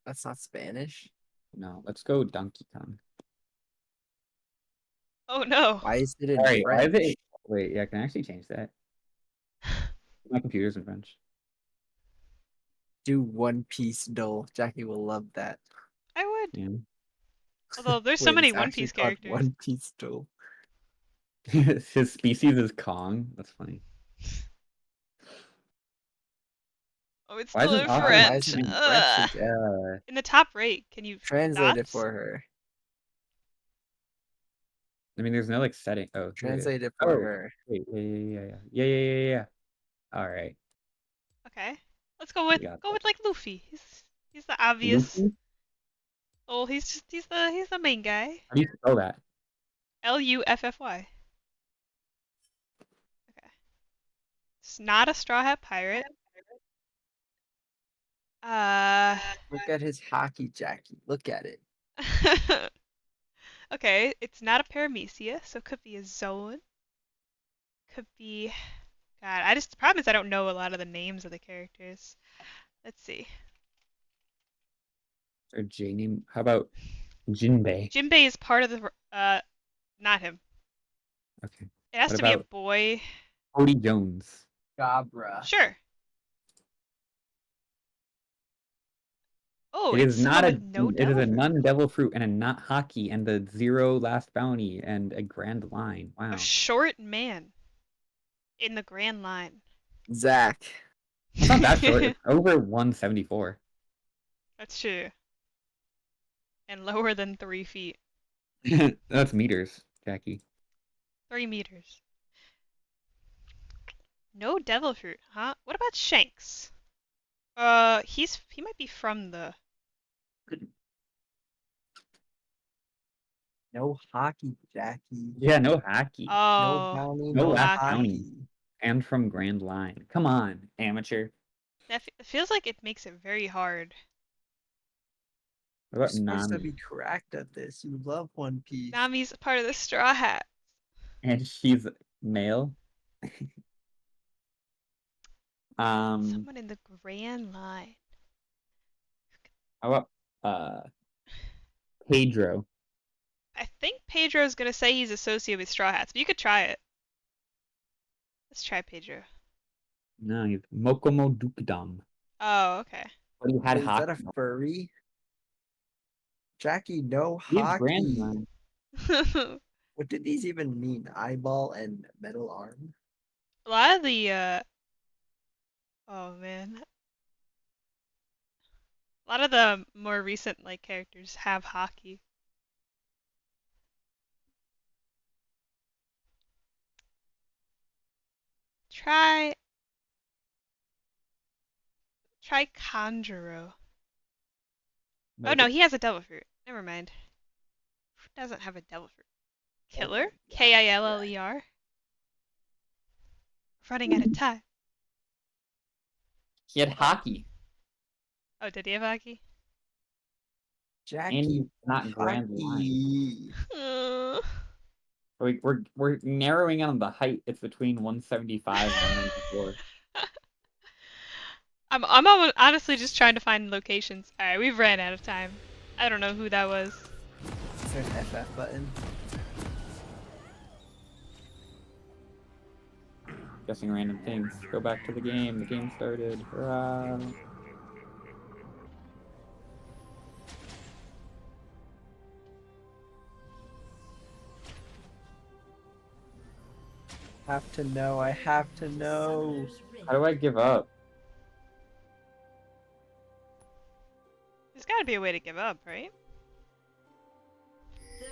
That's not Spanish. No, let's go Donkey Kong. Oh no. Why is it in Alright, why is French? it? Wait, yeah, I can actually change that. My computer's in French. Do One Piece dull. Jackie will love that. I would. Yeah. Although there's so Wait, many it's One actually Piece called characters. One Piece dull. His species is Kong. That's funny. Oh, it's Why is still this in auto Why is French. it in change? French Ugh. again? In the top right, can you Translate it dots? for her. I mean, there's no like setting. Oh, here it is. Translate it for Oh, her. wait, yeah. All right, Okay. Let's go we with got go that. with like Luffy. He's the obvious. Luffy? Oh, he's the main guy. How do you spell that? Luffy. Okay. It's not a Straw Hat Pirate. Uh. Look at his hockey, Jackie. Look at it. Okay, it's not a Paramecia, so it could be a Zone. Could be. God, the problem is I don't know a lot of the names of the characters. Let's see. Or J name? How about Jinbei? Jinbei is part of the. Not him. Okay. It has What to be a about boy. Cody Jones? Gabra. Sure. Oh, It it's is not someone a. with no It is devil a fruit. non-devil fruit and a not hockey and the 0 last bounty and a grand line. A Wow. short man in the Grand Line. Zach. It's not that short. It's over 174. That's true. And lower than 3 feet. That's meters, Jackie. 3 meters. No devil fruit, huh? What about Shanks? He might be from the. No hockey, Jackie. Yeah, no hockey. No Oh, bounty, No no no last hockey. bounty. hockey. And from Grand Line. Come on, amateur. That feels like it makes it very hard. What You're about supposed to Nami? be correct at this. You love One Piece. Nami's part of the Straw Hat. And she's male. um, Someone in the Grand Line. how about Pedro? I think Pedro's gonna say he's associated with Straw Hats, but you could try it. Let's try Pedro. No, he's Mokomo Dukdam. Oh, okay. But he had Wait, is that a hockey. furry? Jackie, no He's Grand hockey. Line. What did these even mean? Eyeball and metal arm? A lot of the oh man. A lot of the more recent like characters have hockey. Try Conjuro. Oh no, Nope. he has a devil fruit. Never mind. Who doesn't have a devil fruit? Oh Killer? my God, Killer. Running out of time. He had hockey. Oh, did he have hockey? And he's Jackie, not Grand Line. hockey. We're narrowing in on the height. It's between 175 and 194. I'm honestly just trying to find locations. Alright, we've ran out of time. I don't know who that was. Is there an FF button? Guessing random things. Go back to the game. The game started. Hurrah. Have to know, I have to know. How do I give up? There's gotta be a way to give up, right?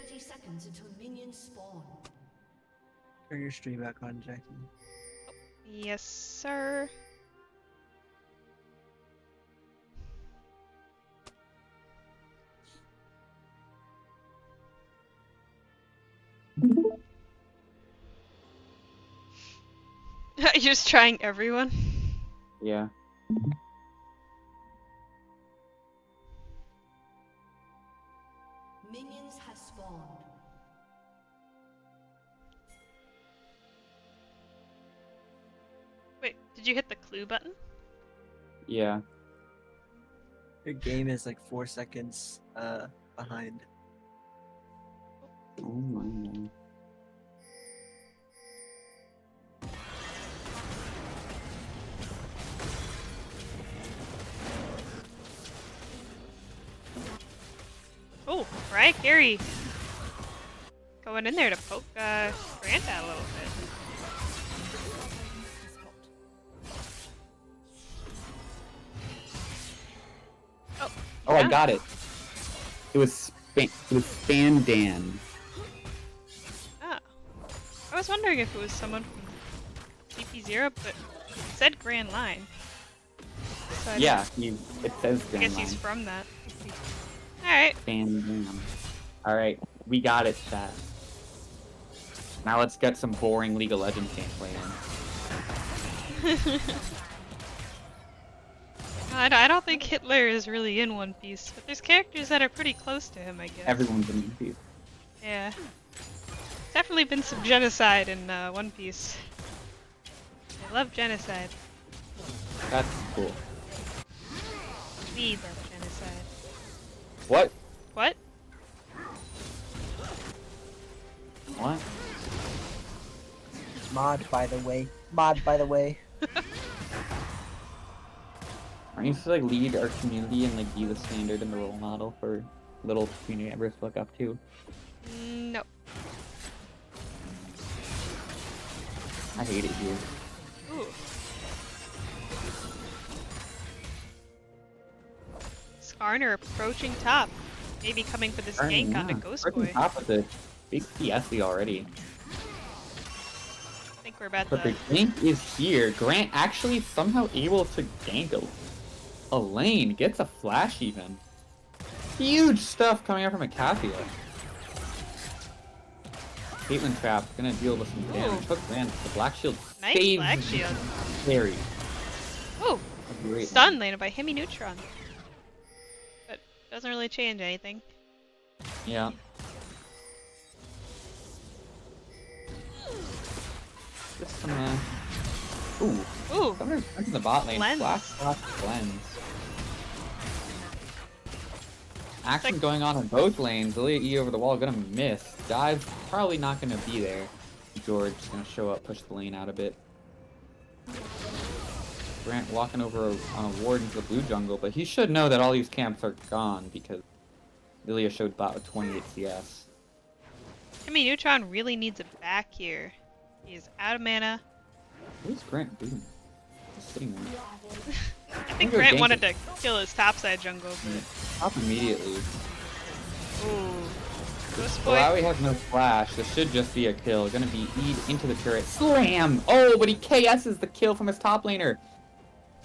30 seconds until minions spawn. Turn your stream back on, Jackie. Yes, sir. You're just trying everyone? Yeah. Minions have spawned. Wait, did you hit the clue button? Yeah. Your game is like 4 seconds behind. Ooh. Right, Gary. Going in there to poke Grant out a little bit. Oh, Oh, I got it. It was Spandan. Oh. I was wondering if it was someone from CP0, but it said Grand Line. So Yeah, it says I Grand guess Line. he's from that. Alright. Spandan. Alright, we got it, chat. Now let's get some boring League of Legends gameplay in. I don't think Hitler is really in One Piece, but there's characters that are pretty close to him, I guess. Everyone's in One Piece. Yeah. Definitely been some genocide in One Piece. I love genocide. That's cool. We love genocide. What? What? What? Mod, by the way. Mod, by the way. Aren't you supposed to like lead our community and like be the standard and the role model for little community members to look up to? No. I hate it here. Ooh. Skarner approaching top. Maybe coming for this gank onto Ghost Working Boy. top with a big PSC already. I think we're about But to... the gank is here. Grant actually somehow able to gank a lane. Gets a flash even. Huge stuff coming out from Icathia. Caitlyn trap gonna deal with some damage. Hook Grant. The black shield Nice saves black shield. Carry. Ooh! A great Stun lane. landed by Hemi Neutron. But doesn't really change anything. Yeah. Just some ooh. Ooh! Somebody's in the bot lane. Lens. Flash lens. Action like- going on in both lanes. Lilia E over the wall, gonna miss. Dive probably not gonna be there. George's gonna show up, push the lane out a bit. Grant walking over on a ward into the blue jungle, but he should know that all these camps are gone because Lilia showed bot with 28 CS. Hemi Neutron really needs a back here. He is out of mana. What is Grant doing? Just sitting there. I think Go Grant gank wanted it. to kill his topside jungle, but... Up immediately. Ooh. Ghost Boy. Malawi has no flash. This should just be a kill. Gonna be E'd into the turret. Slam! Oh, but he KS's the kill from his top laner.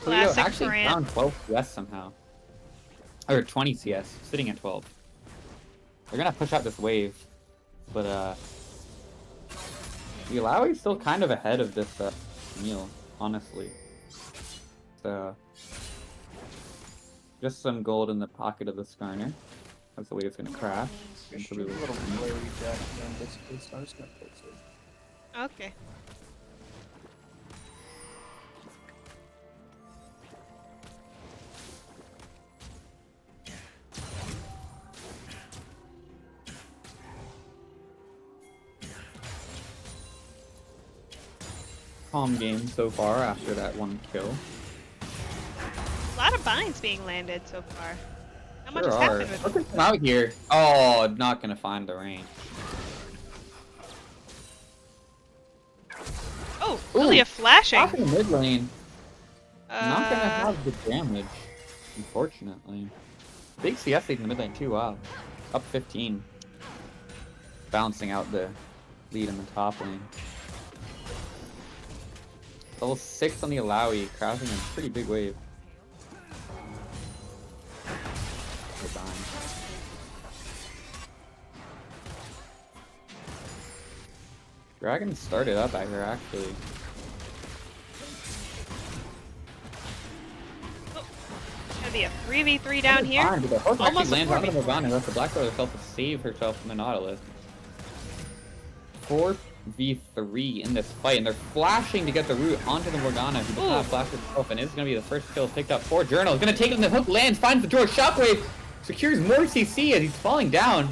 Toledo Classic actually Grant. found 12 CS somehow. Or 20 CS, sitting at 12. They're gonna push out this wave. But, the Malawi's still kind of ahead of this, meal, honestly. So, just some gold in the pocket of the Skarner. That's the way it's gonna crash. Just a little blurry jack in this case, so I'm just gonna fix it. Okay. Calm game so far after that one kill. A lot of binds being landed so far. Not much There has are. happened with Look at them out here. Oh, not gonna find the range. Oh, Ooh, Lilia flashing. Off in the mid lane. Not gonna Uh, have the damage, unfortunately. Big CS lead in the mid lane too, wow. Up 15. Bouncing out the lead in the top lane. Level 6 on the Alawi, crashing a pretty big wave. They're dying. Dragon started up at her actually. gonna be a 3v3 down here. Fine, but the hook Almost actually a lands on the 4v4. Morgana and lets the Black Brother herself to save herself from the Nautilus. 4v3 in this fight, and they're flashing to get the root onto the Morgana, who does not flash herself, and it's going to be the first kill picked up for Journal. He's going to take it, and the hook lands, finds the George Shockwave, secures more CC as he's falling down.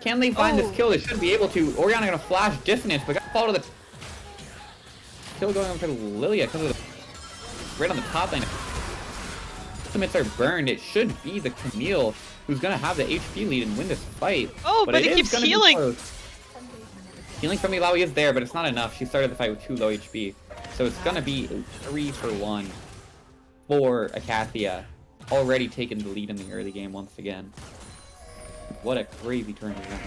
Can they find this kill? They should be able to. Oriana going to flash Dissonance, but got to fall to the kill going over to Lilia because of the right on the top lane. ultimates are burned, it should be the Camille who's gonna have the HP lead and win this fight. Oh, but it is keeps gonna be healing. close. Healing from Ilaoi is there, but it's not enough. She started the fight with 2 low HP. So it's gonna be a 3-for-1 for Icathia. Already taking the lead in the early game once again. What a crazy turn of events.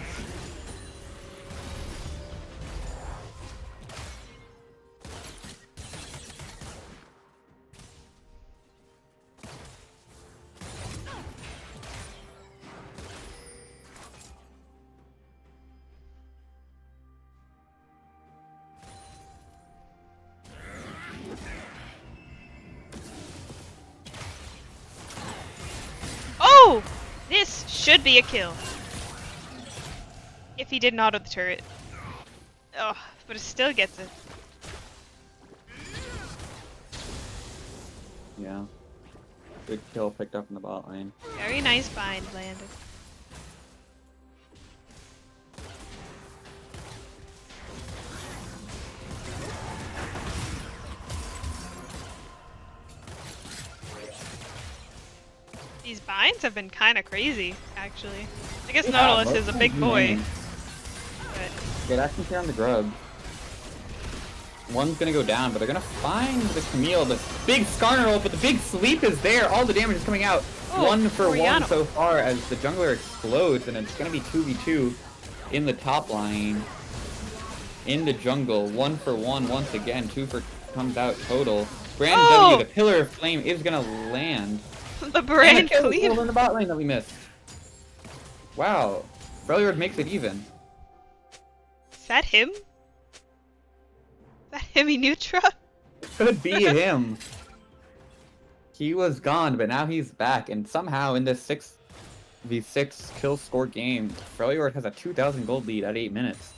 Oh! This should be a kill. If he didn't auto the turret. Oh, but it still gets it. Yeah. Good kill picked up in the bot lane. Very nice bind landed. These binds have been kind of crazy, actually. I guess Yeah, Nautilus is a big boy. But Good action here on the grub. One's gonna go down, but they're gonna find the Camille. The big Skarner ult, but the big sleep is there. All the damage is coming out. Oh, 1-for-1 so far as the jungler explodes, and it's gonna be 2v2 in the top line. In the jungle, 1-for-1 once again. 2 for comes out total. Brand W, the Pillar of Flame, is gonna land. the brand kill clean. in the bot lane that we missed. Wow, Freljord makes it even. Is that him? Is that Hemi Neutra? Could be him. He was gone, but now he's back, and somehow in this 6v6 kill score game, Freljord has a 2,000 gold lead at 8 minutes.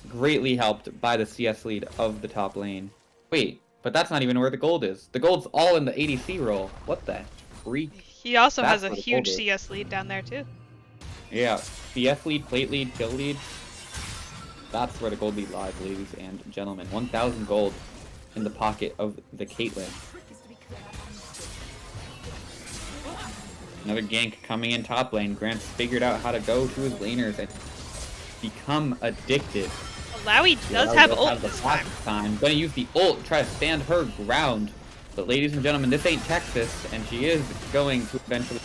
Greatly helped by the CS lead of the top lane. Wait, but that's not even where the gold is. The gold's all in the ADC role. What the freak? He also That's has a what the huge gold is. CS lead down there too. Yeah, CS lead, plate lead, kill lead. That's where the gold lead lies, ladies and gentlemen. 1,000 gold in the pocket of the Caitlyn. Another gank coming in top lane. Grant's figured out how to go to his laners and become addicted. Alawi does have ult the this last time. Gonna use the ult, try to stand her ground. But ladies and gentlemen, this ain't Texas, and she is going to eventually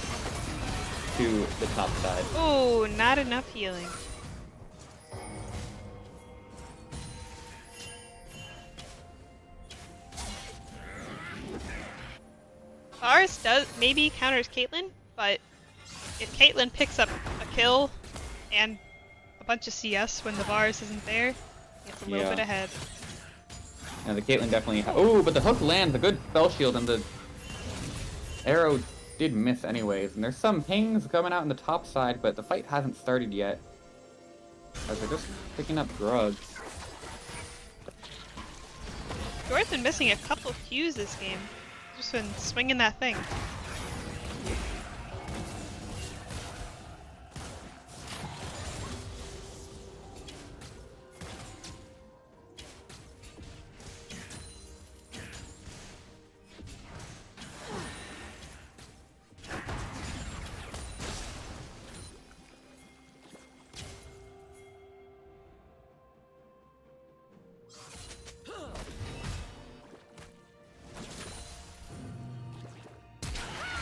to the top side. Oh, not enough healing. Ours does maybe counters Caitlyn, but if Caitlyn picks up a kill and a bunch of CS when the Varus isn't there, it's a little bit ahead. Yeah, the Caitlyn definitely. Oh, but the hook lands a good spell shield, and the arrow did miss anyways. And there's some pings coming out on the top side, but the fight hasn't started yet. As they're just picking up drugs. Jordan's been missing a couple of Qs this game. Just been swinging that thing.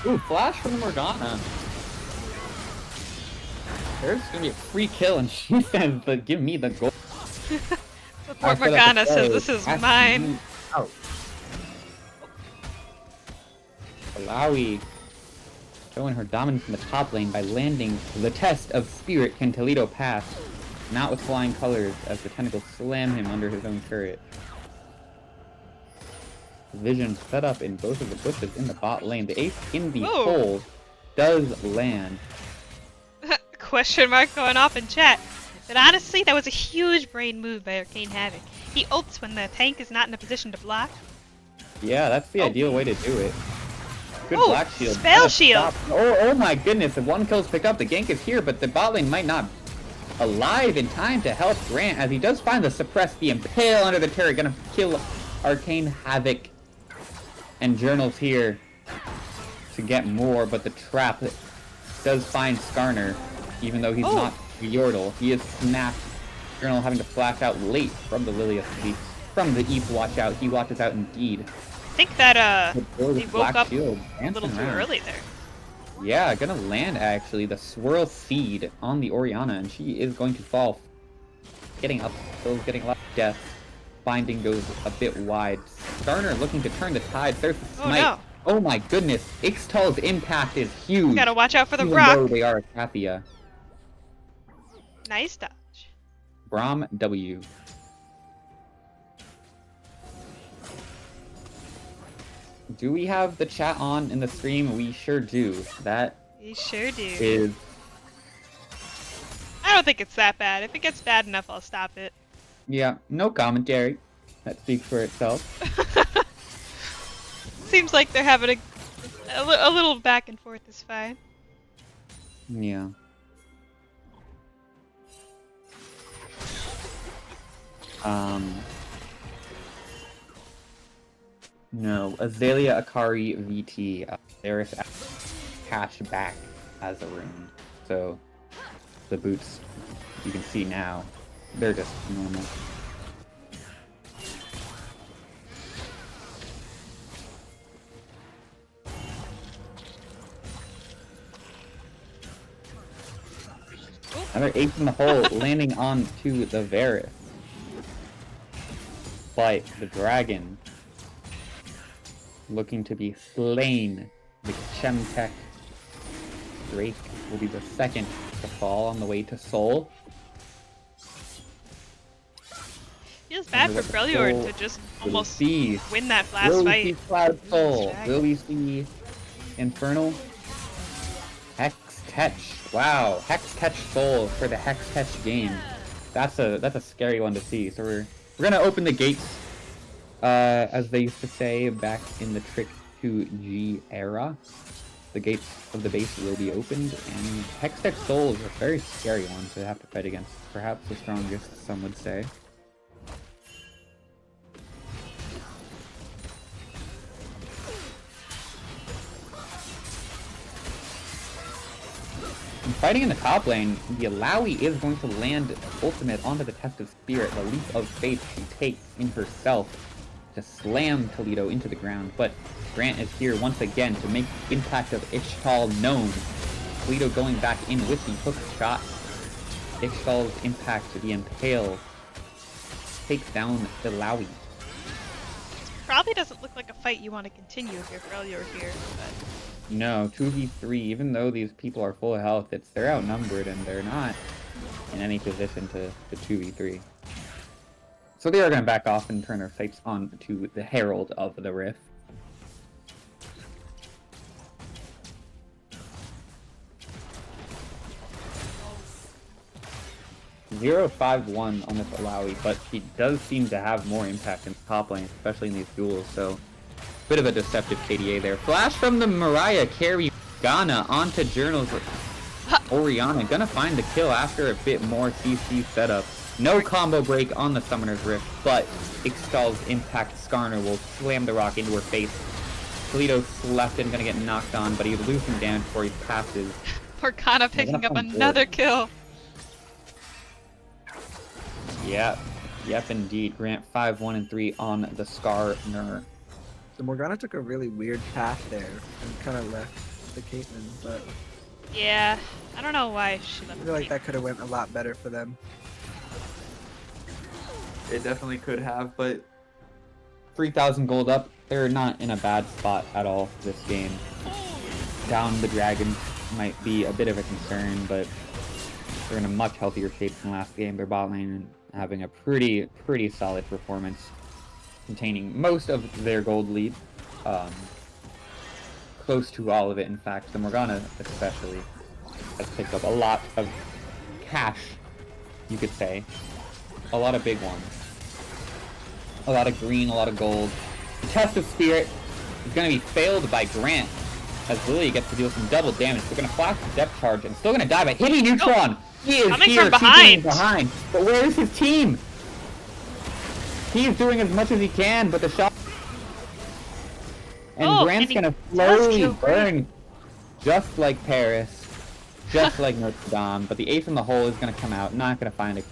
Ooh, flash from the Morgana. There's gonna be a free kill, and she says, "Give me the gold." The poor Morgana says, "This is mine." Out. Alawi showing her dominance in the top lane by landing the test of spirit. Can Toledo pass? Not with flying colors, as the tentacles slam him under his own turret. Vision set up in both of the bushes in the bot lane. The ace in the hole does land. Question mark going off in chat. But honestly, that was a huge brain move by Arcane Havoc. He ults when the tank is not in a position to block. Yeah, that's the ideal way to do it. Good black shield. Spell shield! Oh my goodness, if one kill's picked up, the gank is here, but the bot lane might not alive in time to help Grant, as he does find the suppress the impale under the turret, gonna kill Arcane Havoc. And Journal's here to get more, but the trap does find Skarner, even though he's not Yordle. He is snapped. Journal having to flash out late from the from the Eve watch out. He watches out indeed. I think that he woke up Shield, a little too early there. Yeah, gonna land actually the Swirl Seed on the Orianna, and she is going to fall. Getting up, still getting a lot of death. Binding goes a bit wide. Skarner looking to turn the tide. There's the smite. Oh no. Oh my goodness, Ixtal's impact is huge. Gotta watch out for the even Brock. though they are Icathia. Nice dodge. Braum W. Do we have the chat on in the stream? We sure do. That You sure do. is... I don't think it's that bad. If it gets bad enough, I'll stop it. Yeah, no commentary. That speaks for itself. Seems like they're having a little back and forth is fine. Yeah. No, Azalea Akari VT. There's cash back as a rune. So the boots you can see now, they're just normal. Another ace in the hole, landing on to the Varus. But the dragon looking to be slain. The Chemtech Drake will be the second to fall on the way to Soul. Feels bad for Freljord to just almost win that last Will we fight. see Cloud Soul? Will we see Infernal? Hextech. Wow, Hextech Soul for the Hextech game. That's a scary one to see. So we're gonna open the gates, as they used to say back in the Trick 2G era. The gates of the base will be opened, and Hextech Soul is a very scary one to have to fight against. Perhaps the strongest, some would say. And fighting in the top lane, the Alawi is going to land ultimate onto the Test of Spirit, the leap of faith she takes in herself to slam Toledo into the ground. But Grant is here once again to make the impact of Ixtal known. Toledo going back in with the hook shot. Ixtal's impact to the Impale takes down the Alawi. Probably doesn't look like a fight you want to continue if you're Freljord here, but... No, 2v3, even though these people are full of health, they're outnumbered and they're not in any position to 2v3. So they are going to back off and turn their sights on to the Herald of the Rift. (051) on this Alawi, but she does seem to have more impact in the top lane, especially in these duels, so bit of a deceptive KDA there. Flash from the Mariah carry Ghana onto Journal's Orianna. Gonna find the kill after a bit more CC setup. No combo break on the Summoner's Rift, but Ixtal's impact Skarner will slam the rock into her face. Toledo left and gonna get knocked on, but he loses damage before he passes. Morgana picking up another kill. Yep, indeed. Grant 5-1-3 on the Skarner. So Morgana took a really weird path there and kind of left the Caitlyn, but Yeah, I don't know why she left. I feel like that could have went a lot better for them. It definitely could have, but 3,000 gold up. They're not in a bad spot at all this game. Down the dragon might be a bit of a concern, but they're in a much healthier shape than last game. Their bot lane having a pretty solid performance, containing most of their gold lead. Close to all of it, in fact. The Morgana especially has picked up a lot of cash, you could say. A lot of big ones. A lot of green, a lot of gold. The Test of Spirit is going to be failed by Grant, as Lily gets to deal some double damage. They're going to flash the depth charge and still going to die by hitting Neutron. He is coming here, from behind. behind. But where is his team? He's doing as much as he can, but the shot... And Oh, Grant's and he gonna does slowly kill Grant. burn, just like Paris, just like Notre Dame. But the ace in the hole is gonna come out, not gonna find it.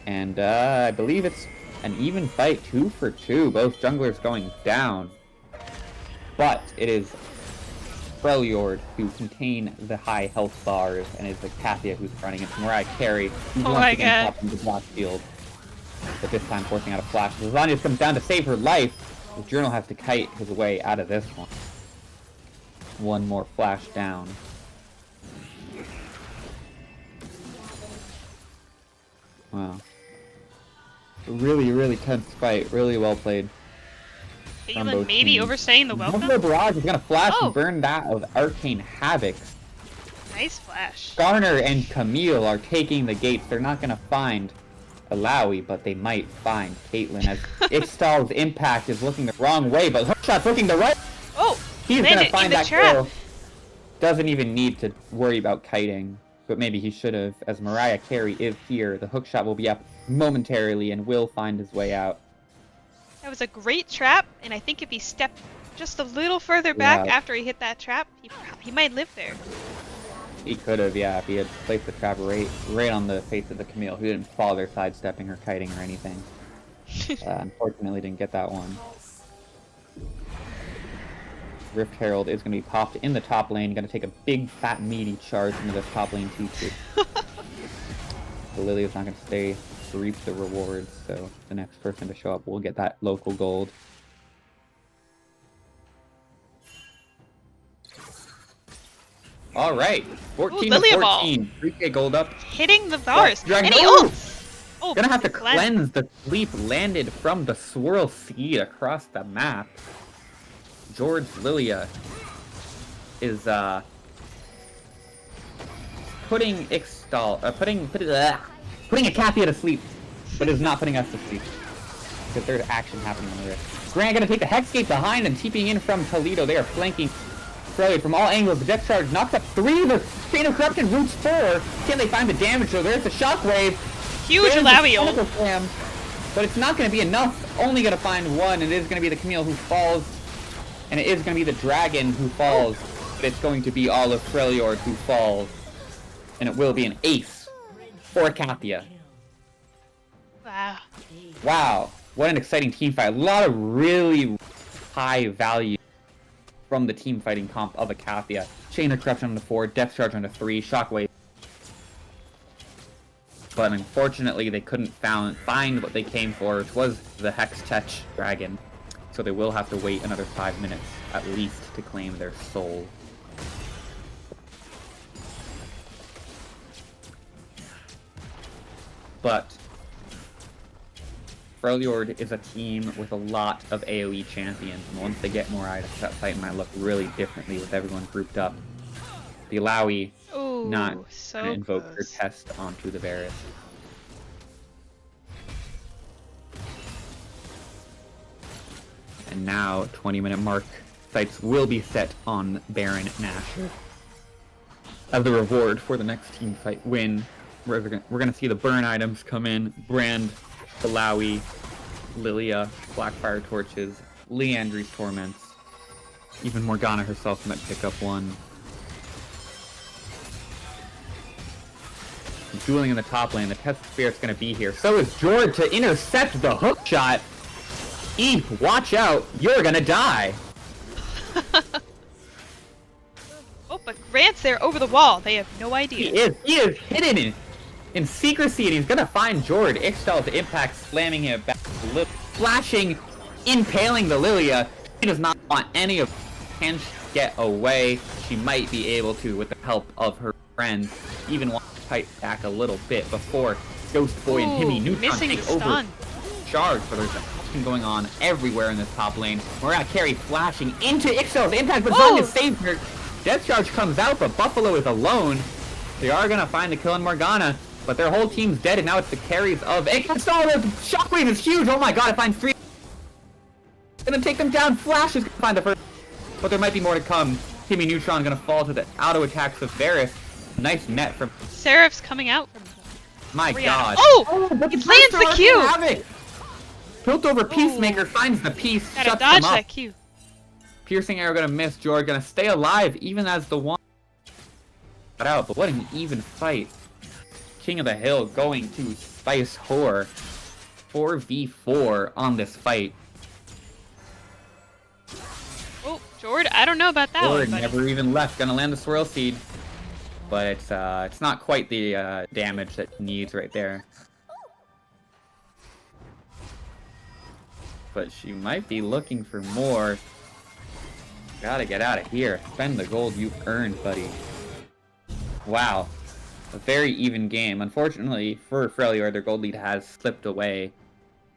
And I believe it's an even fight, 2 for 2. Both junglers going down. But it is Freljord who contain the high health bars, and it's Icathia who's running into Mariah Carey, who's Oh once my again God. popping the block field. But this time forcing out a flash. Lasagna comes down to save her life. The Journal has to kite his way out of this one. One more flash down. Wow. Really, really tense fight. Really well played. from Caitlyn both maybe teams. overstaying the welcome. Nuclear Barrage is gonna flash Oh. and burn that of Arcane Havoc. Nice flash. Garner and Camille are taking the gates. They're not gonna find Alawi, but they might find Caitlyn as Ixtal's impact is looking the wrong way, but Hookshot's looking the right. Oh, He's landed gonna in find the that trap. kill. Doesn't even need to worry about kiting, but maybe he should have, as Mariah Carey is here. The hookshot will be up momentarily and will find his way out. That was a great trap, and I think if he stepped just a little further back Yeah. after he hit that trap, he might live there. He could have, yeah, if he had placed the trap right on the face of the Camille. He didn't bother sidestepping or kiting or anything. Unfortunately, didn't get that one. Rift Herald is going to be popped in the top lane. Going to take a big, fat, meaty charge into this top lane T2. The Lily is not going to stay to reap the rewards, so the next person to show up will get that local gold. All right, 14 Lily to ball. 14. 3K gold up. Hitting the bars. Dragon- And he Oh! ults! Oh, Gonna have to the cleanse. cleanse the sleep landed from the swirl seed across the map. George Lilia is putting putting Icathia to sleep, but is not putting us to sleep because there's action happening on the rift. Grant gonna take the Hexgate behind and TPing in from Toledo. They are flanking Freljord from all angles. The Death Charge knocks up 3. The Chain of Corruption roots 4. Can they find the damage? So there's the Shockwave. Huge There's the Alawi ult. Tentacle Slam, but it's not going to be enough. Only going to find one. It is going to be the Camille who falls, and it is going to be the Dragon who falls. But it's going to be all of Freljord who falls, and it will be an ace for Icathia. Wow. Wow, what an exciting team fight. A lot of really high value from the team fighting comp of Icathia. Chain of Corruption on the 4, Death Charge on the 3, Shockwave. But unfortunately, they couldn't find what they came for, which was the Hextech Dragon. So they will have to wait another 5 minutes, at least, to claim their soul. But Freljord is a team with a lot of AoE champions, and once they get more items, that fight might look really differently with everyone grouped up. The Alawi Ooh, not so gonna invoke her close. test onto the Varus. And now, 20-minute mark, sights will be set on Baron Nashor. As the reward for the next team fight win, we're gonna see the burn items come in. Brand, Alawi, Lilia, Blackfire Torches, Leandry's Torments. Even Morgana herself might pick up one. Dueling in the top lane, the Test Spirit's gonna be here. So is Jord to intercept the hook shot. Eep, watch out, you're gonna die. Oh, but Grant's there over the wall. They have no idea. He is hidden in secrecy, and he's gonna find Jord. Ixtal's impact slamming him back, flashing, impaling the Lilia. She does not want any of. Can she get away? She might be able to with the help of her friends. Even want to fight back a little bit before Ghost Boy and Himi Neutron missing take the over. stun. Charge, but there's action going on everywhere in this top lane. Mariah Carey flashing into Ixtal's impact, but Zanya saves her. Death Charge comes out, but Buffalo is alone. They are gonna find the kill on Morgana, but their whole team's dead, and now it's the carries of Ixtal. The Shockwave is huge. Oh my god, it finds 3. Gonna take them down. Flash is gonna find the first, but there might be more to come. Himi Neutron gonna fall to the auto attacks of Varus. Nice net from. Seraph's coming out from My Rihanna. god. Oh! but He plans the first Q! Havoc. Piltover Peacemaker Ooh. finds the piece, Gotta shuts dodge them up. that Q. Piercing arrow gonna miss. Jord gonna stay alive even as the one got out. But what an even fight. King of the Hill going to Spice Whore. 4v4 on this fight. Oh, Jord, I don't know about that Jord one, buddy. never even left. Gonna land the Swirl Seed. But it's not quite the damage that he needs right there. But she might be looking for more. Gotta get out of here. Spend the gold you've earned, buddy. Wow. A very even game. Unfortunately for Freljord, their gold lead has slipped away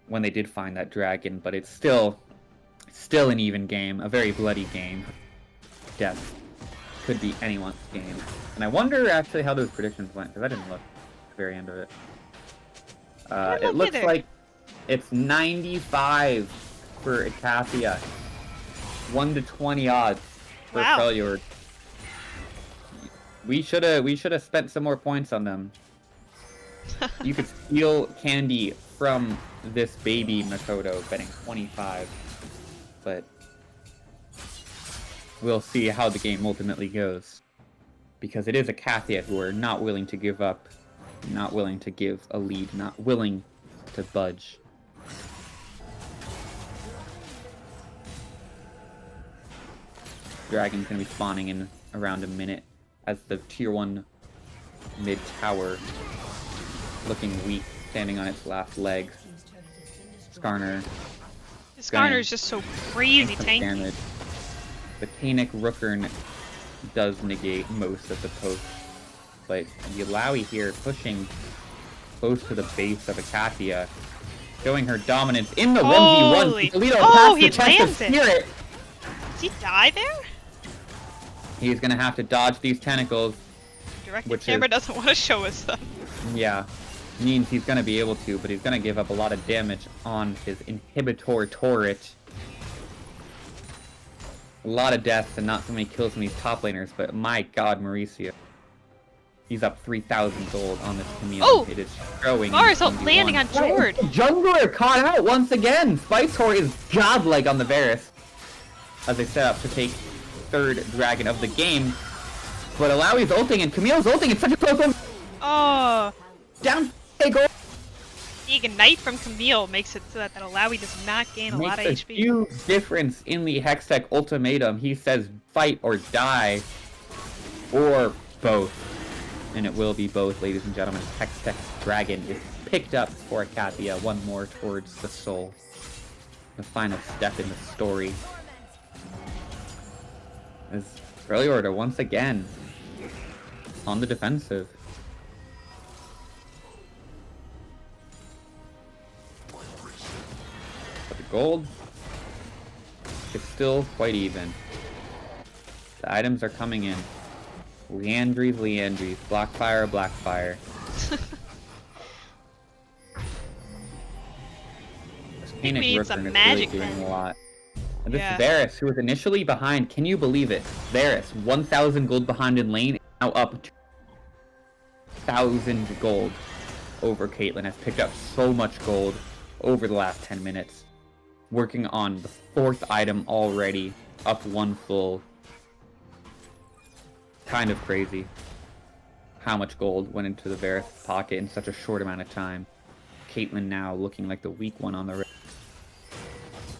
when they did find that dragon, but it's still an even game. A very bloody game. Death could be anyone's game. And I wonder actually how those predictions went, because I didn't look at the very end of it. It looks like it's 95 for Icathia. 1 to 20 odds for Freljord. We should have spent some more points on them. You could steal candy from this baby Makoto, betting 25. But we'll see how the game ultimately goes. Because it is Icathia who are not willing to give up, not willing to give a lead, not willing to budge. Dragon's gonna be spawning in around a minute as the tier 1 mid tower looking weak, standing on its last legs. Skarner. Skarner is just so crazy tanky. Damage. The Tanic Rookern does negate most of the post, but the Alawi here pushing close to the base of Icathia, showing her dominance in the 1v1. Toledo passed the test of spirit. Does he die there? He's gonna have to dodge these tentacles. Directed camera doesn't want to show us them. Yeah, means he's gonna be able to, but he's gonna give up a lot of damage on his inhibitor turret. A lot of deaths and not so many kills from these top laners, but my god, Mauricio. He's up 3,000 gold on this Camille. Oh! It is showing. Mars landing on Jord. Jungler caught out once again. Spice Whore is godlike on the Varus as they set up to take third dragon of the game. But Alawi's ulting and Camille's ulting. It's such a close one. Oh. Down. Gold. The Ignite from Camille makes it so that Alawi does not gain a lot of HP. Makes a huge difference in the Hextech ultimatum. He says fight or die, or both. And it will be both, ladies and gentlemen. Hextech's dragon is picked up for Icathia. One more towards the soul. The final step in the story. As Freljord are once again on the defensive. But the gold is still quite even. The items are coming in. Leandries, Blackfire, Blackfire. Tanic Rookern is really doing a lot. And this Varus, who was initially behind, can you believe it? Varus, 1,000 gold behind in lane, now up to 1,000 gold over Caitlyn. Has picked up so much gold over the last 10 minutes. Working on the 4th item already, up 1 full. Kind of crazy how much gold went into the Varus pocket in such a short amount of time. Caitlyn now looking like the weak one on the race.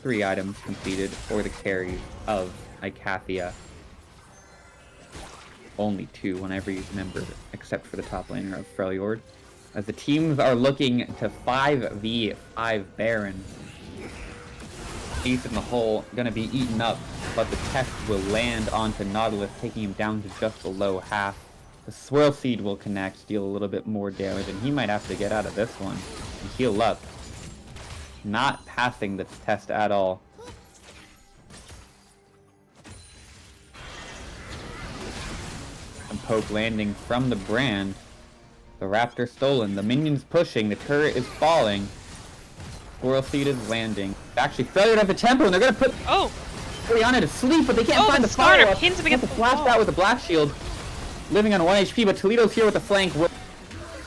3 items completed for the carry of Icathia. Only 2 on every member except for the top laner of Freljord. As the teams are looking to 5v5 Barons. Ace in the hole, gonna be eaten up, but the test will land onto Nautilus, taking him down to just below half. The Swirl Seed will connect, deal a little bit more damage, and he might have to get out of this one and heal up. Not passing this test at all. And poke landing from the brand. The Raptor stolen, the minions pushing, the turret is falling. Swirl Seed is landing. Actually, Freljord at the tempo, and they're gonna put Oriana to sleep, but they can't find the follow-up. Pins him against the flash out with a black shield, living on 1 HP, but Toledo's here with the flank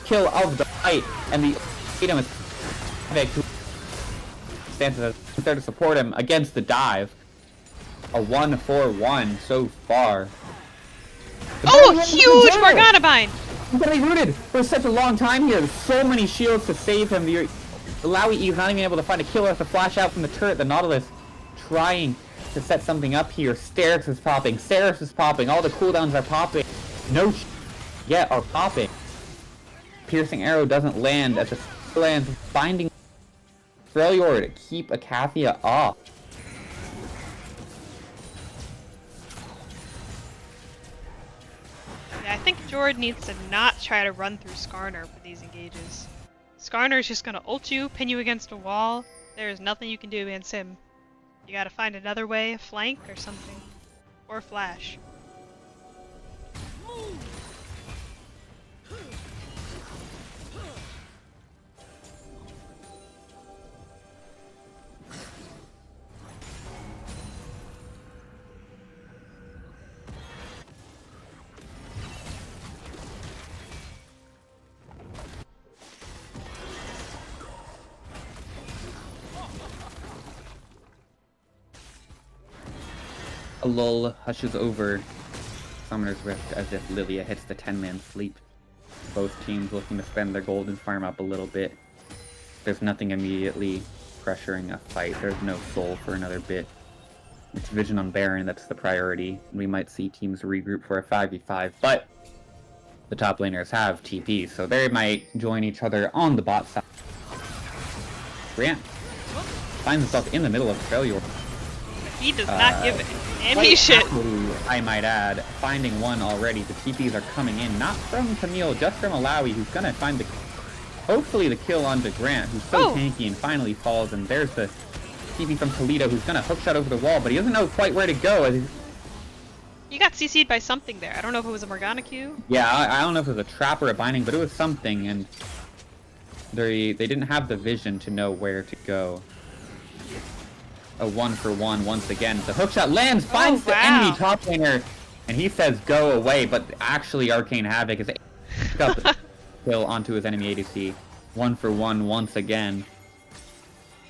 kill of the fight, and the item is circumstances as there to support him against the dive. A 1-4-1 so far. Oh, huge Morgana bind! He's gonna be rooted for such a long time here. There's so many shields to save him. The Lowy is not even able to find a killer to flash out from the turret. The Nautilus trying to set something up here. Sterix is popping. Seraph is popping. All the cooldowns are popping. No yet are popping. Piercing arrow doesn't land as the lands, binding Freljord to keep Icathia off. Yeah, I think Jord needs to not try to run through Skarner for these engages. Skarner's just gonna ult you, pin you against a wall. There's nothing you can do against him. You gotta find another way, a flank or something. Or flash. A lull hushes over Summoner's Rift as if Lilia hits the 10-man sleep. Both teams looking to spend their gold and farm up a little bit. There's nothing immediately pressuring a fight. There's no soul for another bit. It's vision on Baron that's the priority. We might see teams regroup for a 5v5, but the top laners have TP, so they might join each other on the bot side. Grant finds himself in the middle of Freljord. He does not give any shit. I might add, finding one already. The TPs are coming in, not from Camille, just from Alawi, who's gonna find the, hopefully the kill onto Grant, who's so tanky and finally falls. And there's the TP from Toledo, who's gonna hookshot over the wall, but he doesn't know quite where to go. He got CC'd by something there. I don't know if it was a Morgana Q. Yeah, I don't know if it was a trap or a binding, but it was something, and they didn't have the vision to know where to go. A 1-for-1 once again. The hookshot lands, finds the enemy top laner, and he says go away, but actually Arcane Havoc is up the kill onto his enemy ADC. 1-for-1 once again.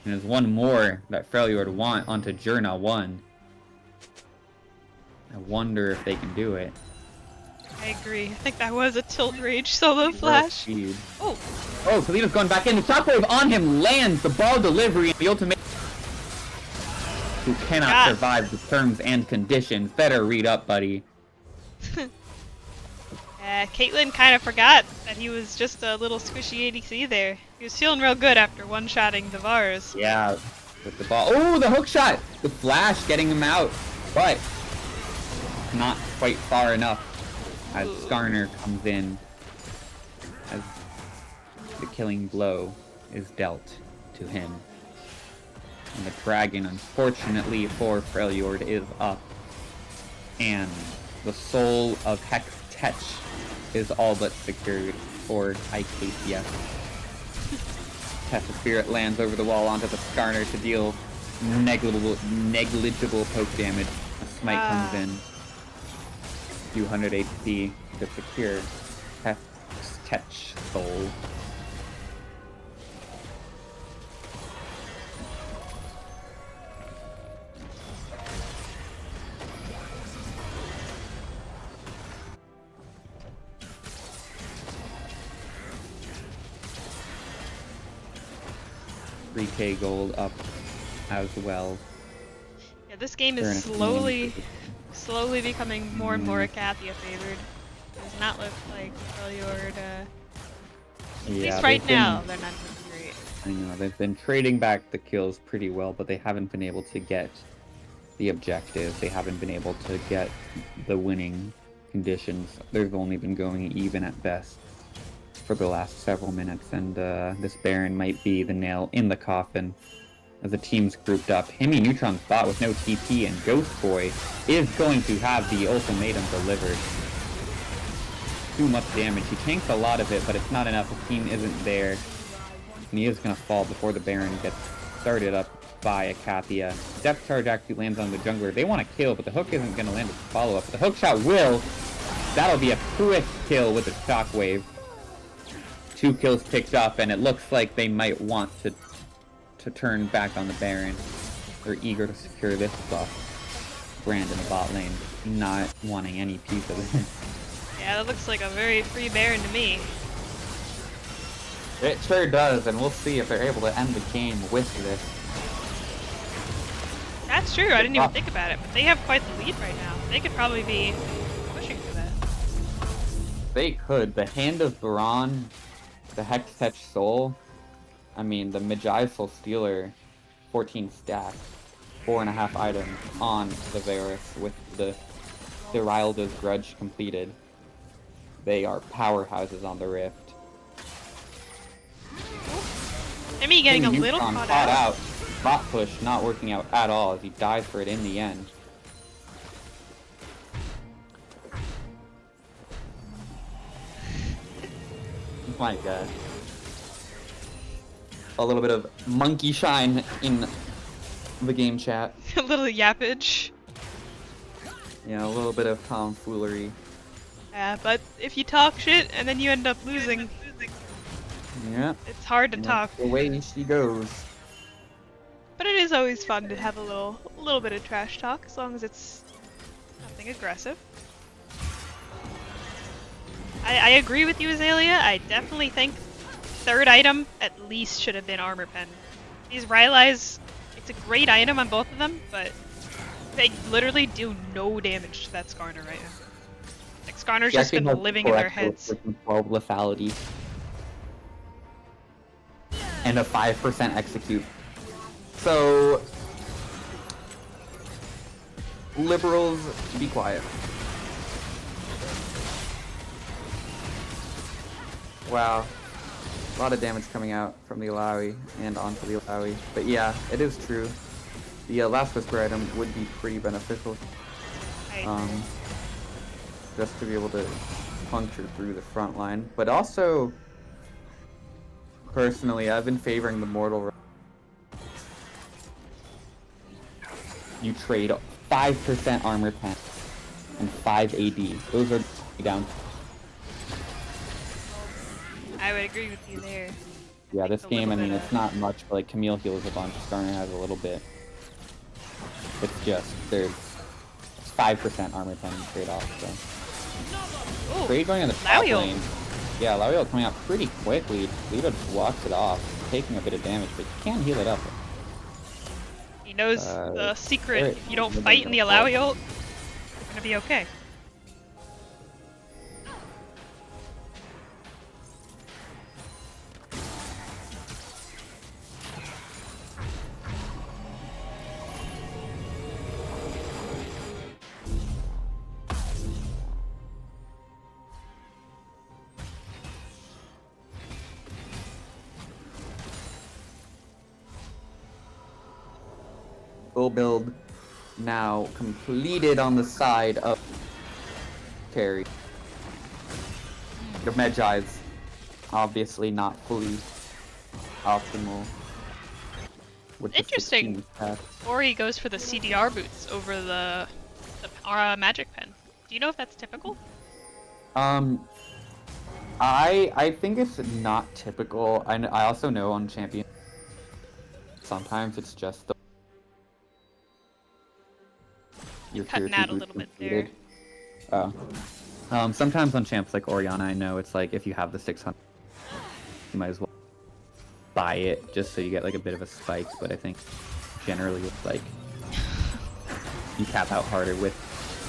And there's one more that Freljord want onto Jurna 1. I wonder if they can do it. I agree. I think that was a tilt rage solo flash. Oh, Toledo's going back in. The shockwave on him lands. The ball delivery and the ultimate. Who cannot survive the terms and conditions. Better read up, buddy. Caitlyn kind of forgot that he was just a little squishy ADC there. He was feeling real good after one-shotting the Vars. Yeah, with the ball. Oh, the hook shot! The flash getting him out, but not quite far enough as Skarner comes in as the killing blow is dealt to him. And the dragon, unfortunately for Freljord, is up. And the soul of Hextech is all but secured for Icathia. Tessa Spirit lands over the wall onto the Skarner to deal negligible poke damage. A smite comes in. 200 HP to secure Hextech soul. $3K gold up as well. Yeah, this game is slowly becoming more and more Icathia favored. It does not look like Freljord, at least right now, they're not doing great. I know, they've been trading back the kills pretty well, but they haven't been able to get the objective. They haven't been able to get the winning conditions. They've only been going even at best for the last several minutes, and this Baron might be the nail in the coffin as the team's grouped up. Himi Neutron's bot with no TP, and Ghost Boy is going to have the ultimatum delivered. Too much damage. He tanks a lot of it, but it's not enough. The team isn't there, and he is going to fall before the Baron gets started up by Icathia. Depth charge actually lands on the jungler. They want to kill, but the hook isn't going to land as a follow-up. The hook shot will. That'll be a quick kill with the shockwave. 2 kills picked up, and it looks like they might want to to turn back on the Baron. They're eager to secure this buff. Brand in the bot lane, not wanting any piece of it. Yeah, that looks like a very free Baron to me. It sure does, and we'll see if they're able to end the game with this. That's true, I didn't even think about it, but they have quite the lead right now. They could probably be pushing for that. They could. The Hand of Baron, the Hextech Soul, I mean, the Magi Soul Stealer, 14 stack, 4.5 items on the Varus with the Rilda's Grudge completed. They are powerhouses on the Rift. Emmy getting a little caught out. Bot push not working out at all as he dies for it in the end. My god. A little bit of monkey shine in the game chat. A little yappage. Yeah, a little bit of tomfoolery. Yeah, but if you talk shit and then you end up losing, Yeah. it's hard to talk. The way she goes. But it is always fun to have a little bit of trash talk, as long as it's nothing aggressive. I agree with you, Azalea. I definitely think third item at least should have been Armor Pen. These Rylai's, it's a great item on both of them, but they literally do no damage to that Skarner right now. Like, Skarner's just been living in their heads. 12 lethality. And a 5% execute. So, liberals, be quiet. Wow. A lot of damage coming out from the Alawi and onto the Alawi. But yeah, it is true. The last whisper item would be pretty beneficial. Just to be able to puncture through the front line. But also, personally, I've been favoring the Mortal. You trade 5% armor pen and 5 AD. Those are down. I would agree with you there. Yeah, this game, I mean, it's not much, but like Camille heals a bunch, Skarner has a little bit. It's just, there's 5% armor pen trade-off, so. Ooh, Trade going on the top Lawiel. lane. Yeah, Lawiel coming out pretty quickly. Lido just walks it off, taking a bit of damage, but you can heal it up. He knows the secret. right. If you don't fight in the Alawi ult, you're gonna be okay. Full build now completed on the side of carry. The Magi's obviously not fully optimal. With Interesting. The 16 stats. Ori goes for the CDR boots over the magic pen. Do you know if that's typical? I think it's not typical. I also know on champion sometimes it's just the your Cutting out a little bit there. Oh. Sometimes on champs like Orianna, I know it's like if you have the 600, you might as well buy it just so you get like a bit of a spike. But I think generally it's like you cap out harder with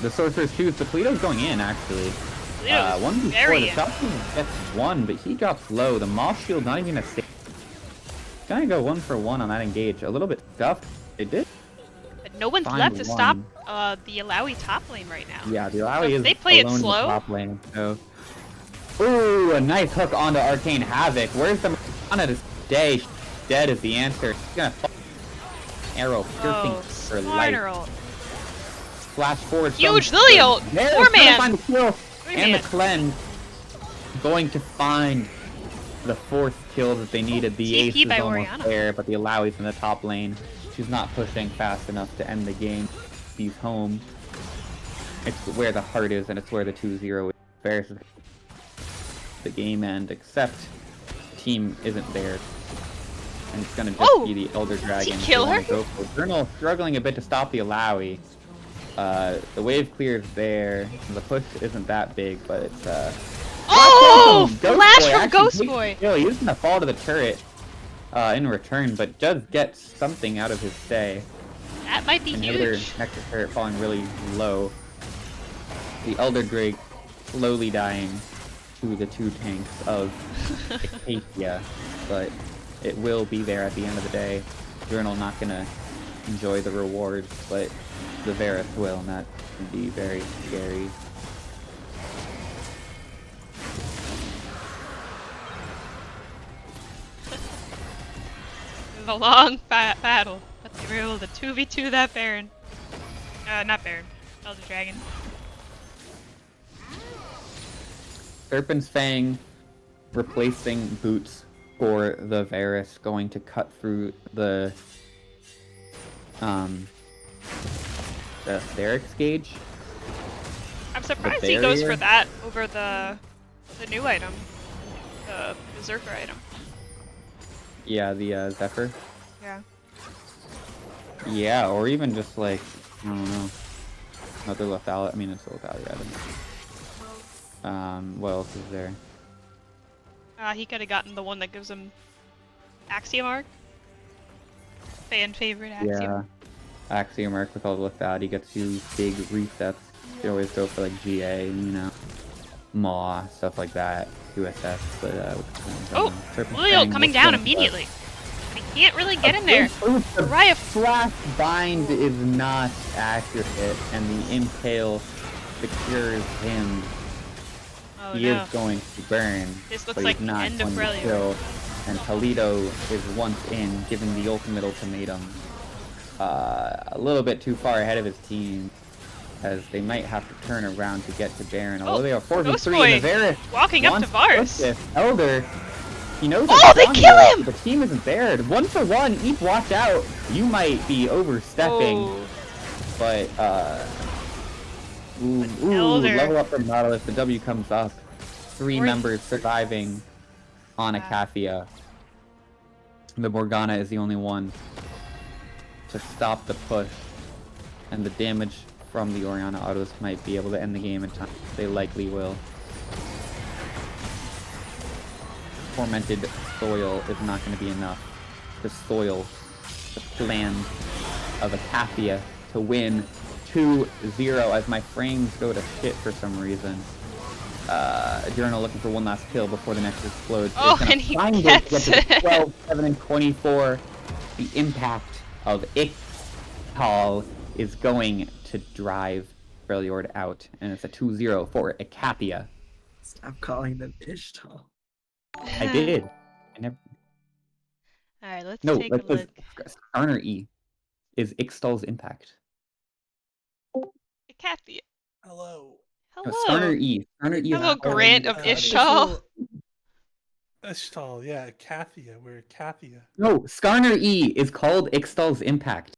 the sorcerer's tooth. The Toledo's going in actually. One before the Falcon gets one, but he drops low. The Moss Shield not even a save. Gonna go 1-for-1 on that engage. A little bit scuffed. They did. But no one's left to stop the Alawi top lane right now. Yeah, the Alawi is they play it alone in the slow. top lane. So. Ooh, a nice hook onto Arcane Havoc. Where's the Mariana to stay? Dead is the answer. He's gonna fall. Arrow piercing for life. Ult. Flash forward. Huge Lily ult. 4-man. Find the kill. And the Man. cleanse. Going to find the 4th kill that they needed. The TP ace is by almost Orianna. there, but the Alawi's in the top lane. She's not pushing fast enough to end the game. She's home. It's where the heart is, and it's where the 2-0 is. There's the game end, except team isn't there. and it's gonna just Oh! be the Elder Dragon he kill they wanna her? go for. Journal struggling a bit to stop the Alawi. The wave clears there. The push isn't that big, but it's Oh! Ghost Flash Boy from actually Ghost takes Boy! the kill. He's gonna fall to the turret in return, but does get something out of his stay. That might be Another huge. Nexus turret falling really low. The Elder Drake slowly dying to the 2 tanks of Icathia, but it will be there at the end of the day. Journal not gonna enjoy the rewards, but the Varus will, and that can be very scary. It was a long battle, but they were able to 2v2 that Baron. Not Baron. Elder Dragon. Serpent's Fang replacing Boots for the Varus, going to cut through the Sterix gauge. I'm surprised he goes for barrier? that over the new item. The Berserker item. Yeah, the Zephyr. Yeah. Yeah, or even just like, I don't know, another lethality. I mean, it's a lethality item. What else is there? He could have gotten the one that gives him Axiom Arc. Fan favorite Axiom. Yeah, Axiom Arc with all the lethality gets you big resets. You always go for like GA, you know, Maw, stuff like that. USS, but Oh! Leo coming down immediately. He can't really get in there. The Riot Flash Bind is not accurate, and the Impale secures him. Oh He no. is going to burn, This looks but like he's the not end of going to Freljord. kill. And Toledo is once in, giving the ultimate ultimatum. A little bit too far ahead of his team, as they might have to turn around to get to Baron. Although they are 4v3 in the Varus. Walking up to Varus. This Elder, he knows Oh, they kill him! The team isn't there. 1-for-1, Eve, watch out. You might be overstepping, Oh. but ooh, Elder. level up from Nautilus. The W comes up. 3 Or- members surviving on Icathia. The Morgana is the only one to stop the push, and the damage from the Oriana autos might be able to end the game in time. They likely will. Tormented soil is not going to be enough to soil the land of Icathia to win 2-0 as my frames go to shit for some reason. Journal looking for one last kill before the Nexus explodes. Oh, It's gonna and he finally gets get to the it. 12, 7, and 24. The impact of Ixtal is going to drive Freljord out, and it's a 2-0 for Icathia. Stop calling them Ishtal. I did. I never. Alright, let's No, take a like this look. Garner E is Ixtal's impact. Icathia. Hello. No, Garner Hello. E. Garner E is Hello, not Grant of impact. Ishtal. Ishtal, yeah, Icathia. We're Icathia. No, Skarner E is called Ixtal's impact.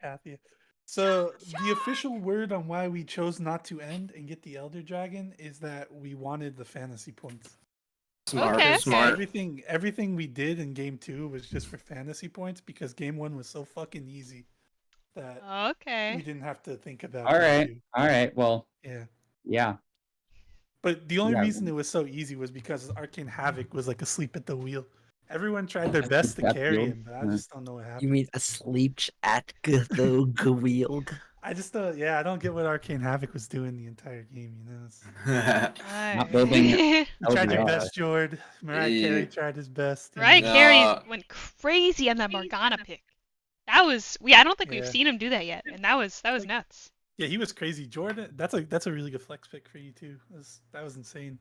Icathia. So the official word on why we chose not to end and get the Elder Dragon is that we wanted the fantasy points. Smart, okay, smart. Everything we did in game 2 was just for fantasy points because game 1 was so fucking easy that we Okay. didn't have to think about All right. Well, yeah. But the only reason it was so easy was because Arcane Havoc was like asleep at the wheel. Everyone tried their best to carry him, but I just don't know what happened. You mean asleep at the wheel? I just don't. Yeah, I don't get what Arcane Havoc was doing the entire game. You know, Not building. you tried your best, Jord. Mariah Carey tried his best. Mariah Carey went crazy on that Morgana pick. That was I don't think we've seen him do that yet, and that was nuts. Yeah, he was crazy. Jordan, that's a really good flex pick for you too. That was insane.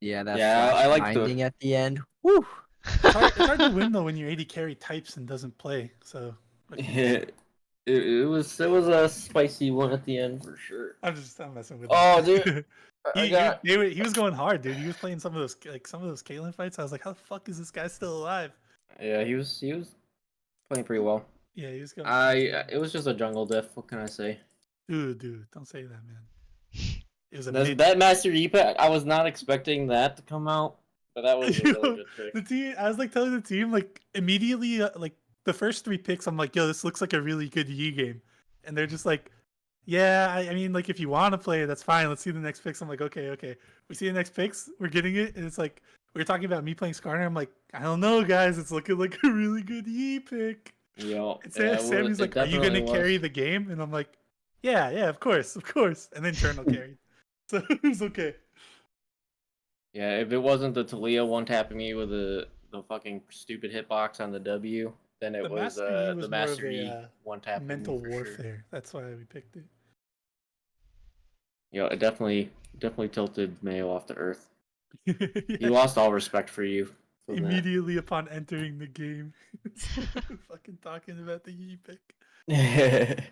Yeah, I like the at the end. Woo! It's hard to win though when your AD carry types and doesn't play. So it was a spicy one at the end for sure. I'm messing with. Oh, dude, he was going hard, dude. He was playing some of those Caitlyn fights. I was like, how the fuck is this guy still alive? Yeah, he was playing pretty well. Yeah, he was going. It was just a jungle diff. What can I say? Dude, don't say that, man. It was that Master Epa. I was not expecting that to come out. But that was a really good pick. The team, I was like telling the team, like immediately, like the first 3 picks, I'm like, yo, this looks like a really good Yi game, and they're just like, yeah, I mean, like if you want to play it, that's fine. Let's see the next picks. I'm like, okay. We see the next picks, we're getting it, and it's like we were talking about me playing Skarner. I'm like, I don't know, guys, it's looking like a really good Yi pick. Yo, And yeah, Sammy's like, are you gonna carry the game? And I'm like, yeah, of course. And then Journal carried, so it was okay. Yeah, if it wasn't the Talia one tapping me with the fucking stupid hitbox on the W, then it The was Master Yi was the more of Master Yi a one tapping me mental for warfare. sure. That's why we picked it. Yo, it definitely tilted Mayo off the earth. Yeah. He lost all respect for you. From Immediately upon entering the game. Fucking talking about the Yi pick. that.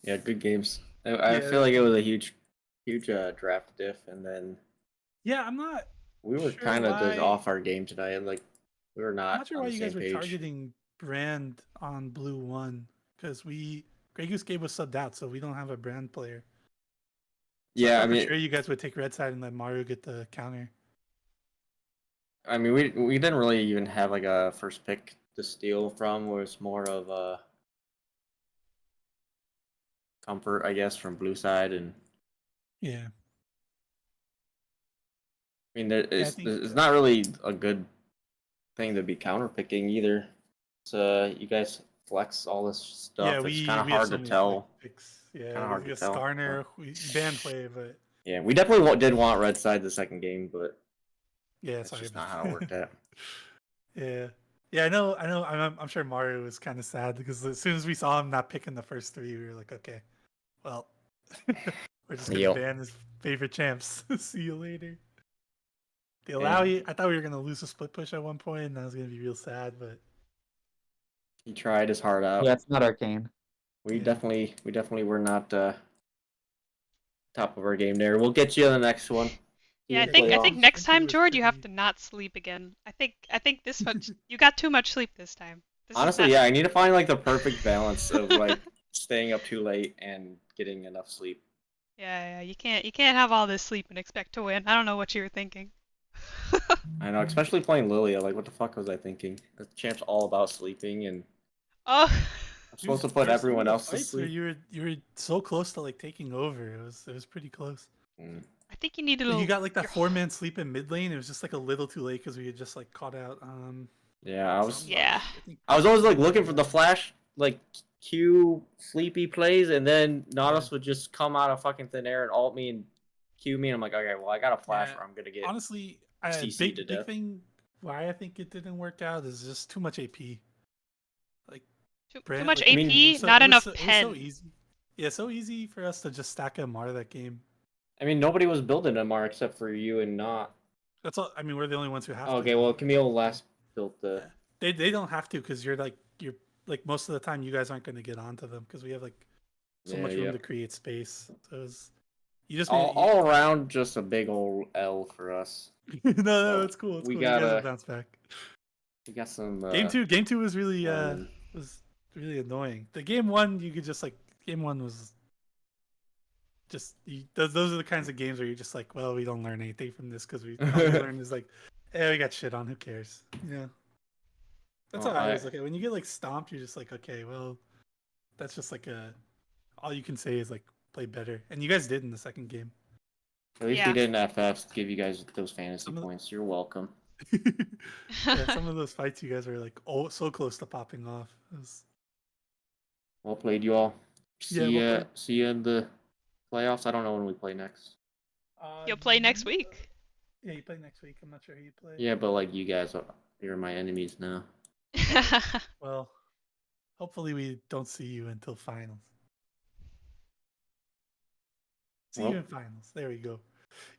Yeah, good games. I Yeah. feel like it was a huge draft diff, and then Yeah, I'm not. we were sure kind of just why- off our game tonight, and like we were I'm not not sure on why the you same guys were page. targeting Brand on Blue 1. Because Grey Goose Gabe was subbed out, so we don't have a Brand player. So Yeah, I I thought mean, for sure you guys would take red side and let Mario get the counter. we didn't really even have like a first pick to steal from. It was more of a comfort, I guess, from blue side, and Yeah. I mean, I think, it's not really a good thing to be counter picking either. So you guys flex all this stuff. Yeah, It's kind of we have hard so to many tell. picks. Yeah, Kinda hard we to got tell, Skarner, we band play, but Yeah, we definitely did want red side the second game, but yeah, that's sorry just about not how it worked out. Yeah. Yeah, I know. I'm sure Mario was kind of sad because as soon as we saw him not picking the first 3, we were like, okay, well, we're just gonna Yo. ban his favorite champs. See you later. The Yeah. allow, I thought we were gonna lose a split push at one point, and I was gonna be real sad, but He tried his heart out. Yeah, it's not arcane. We Yeah. definitely were not top of our game there. We'll get you on the next one. Yeah, I Yeah, think playoffs. next Winter time, was Jord, you have pretty- to not sleep again. I think this much you got too much sleep this time. This is Honestly, not- yeah, I need to find like the perfect balance of like staying up too late and getting enough sleep. Yeah, you can't have all this sleep and expect to win. I don't know what you were thinking. I know, especially playing Lilia. Like, what the fuck was I thinking? The champ's all about sleeping, and Oh, I'm supposed to Dude, put there's some of everyone the else to fights where sleep. you were so close to like taking over. It was pretty close. Mm. I think you need to. You got like that your- 4-man sleep in mid lane. It was just like a little too late because we had just like caught out. Yeah, I was Yeah. I was always like looking for the flash, like Q sleepy plays, and then Nautilus would just come out of fucking thin air and ult me and Q me, and I'm like, okay, well, I got a flash Yeah. where I'm gonna get. Honestly, CC to big death. thing why I think it didn't work out is just too much AP. Like Too Brand, much like, AP, I mean, it was not it was enough so, pen. It was so easy. Yeah, so easy for us to just stack MR that game. I mean, nobody was building MR except for you and not. That's all. I mean, we're the only ones who have Okay, to. well, Camille last built the. They don't have to because you're like most of the time you guys aren't going to get onto them because we have like so much room to create space. So you just all around just a big old L for us. no, it's cool. It's we cool. You guys gotta- will bounce back. We got some. Game two was really um, annoying. The game one you could just like game one was just those are the kinds of games where you're just like, well, we don't learn anything from this because all we learn is like, hey, we got shit on. Who cares? Yeah. That's Well, how I was like. When you get like stomped, you're just like, okay, well, that's just like all you can say is like play better, and you guys did in the second game. At least Yeah. we didn't FF to give you guys those fantasy Some of the- points. You're welcome. Yeah, some of those fights you guys were like, oh, so close to popping off. It was- Well played, you all. Yeah, well played. See you in the playoffs. I don't know when we play next. You'll play next week. Yeah, you play next week. I'm not sure who you play. Yeah, but like you guys, you're my enemies now. Well, hopefully we don't see you until finals. See you Well. in finals. There we go.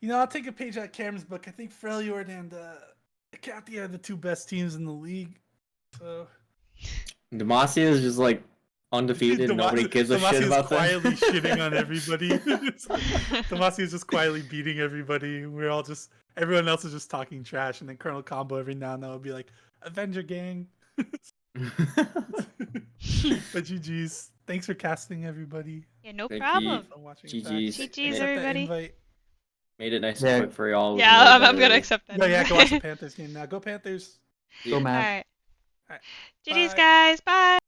You know, I'll take a page out of Cameron's book. I think Freljord and Icathia are the 2 best teams in the league. So Demacia is just like undefeated. Nobody gives a shit about them. quietly shitting on everybody. Demacia is just quietly beating everybody. We're all just everyone else is just talking trash, and then Colonel Combo every now and then will be like, "Avenger Gang." But GG's. Thanks for casting, everybody. Yeah, no Thank problem. you. For watching GG's. back. GG's, Accept that everybody. invite. Made it nice Yeah. and quick for y'all. Yeah, I'm gonna Early. accept that. No, yeah, go watch the Panthers game now. Go Panthers. Go Mav. Alright. Alright, GG's, bye. guys. Bye.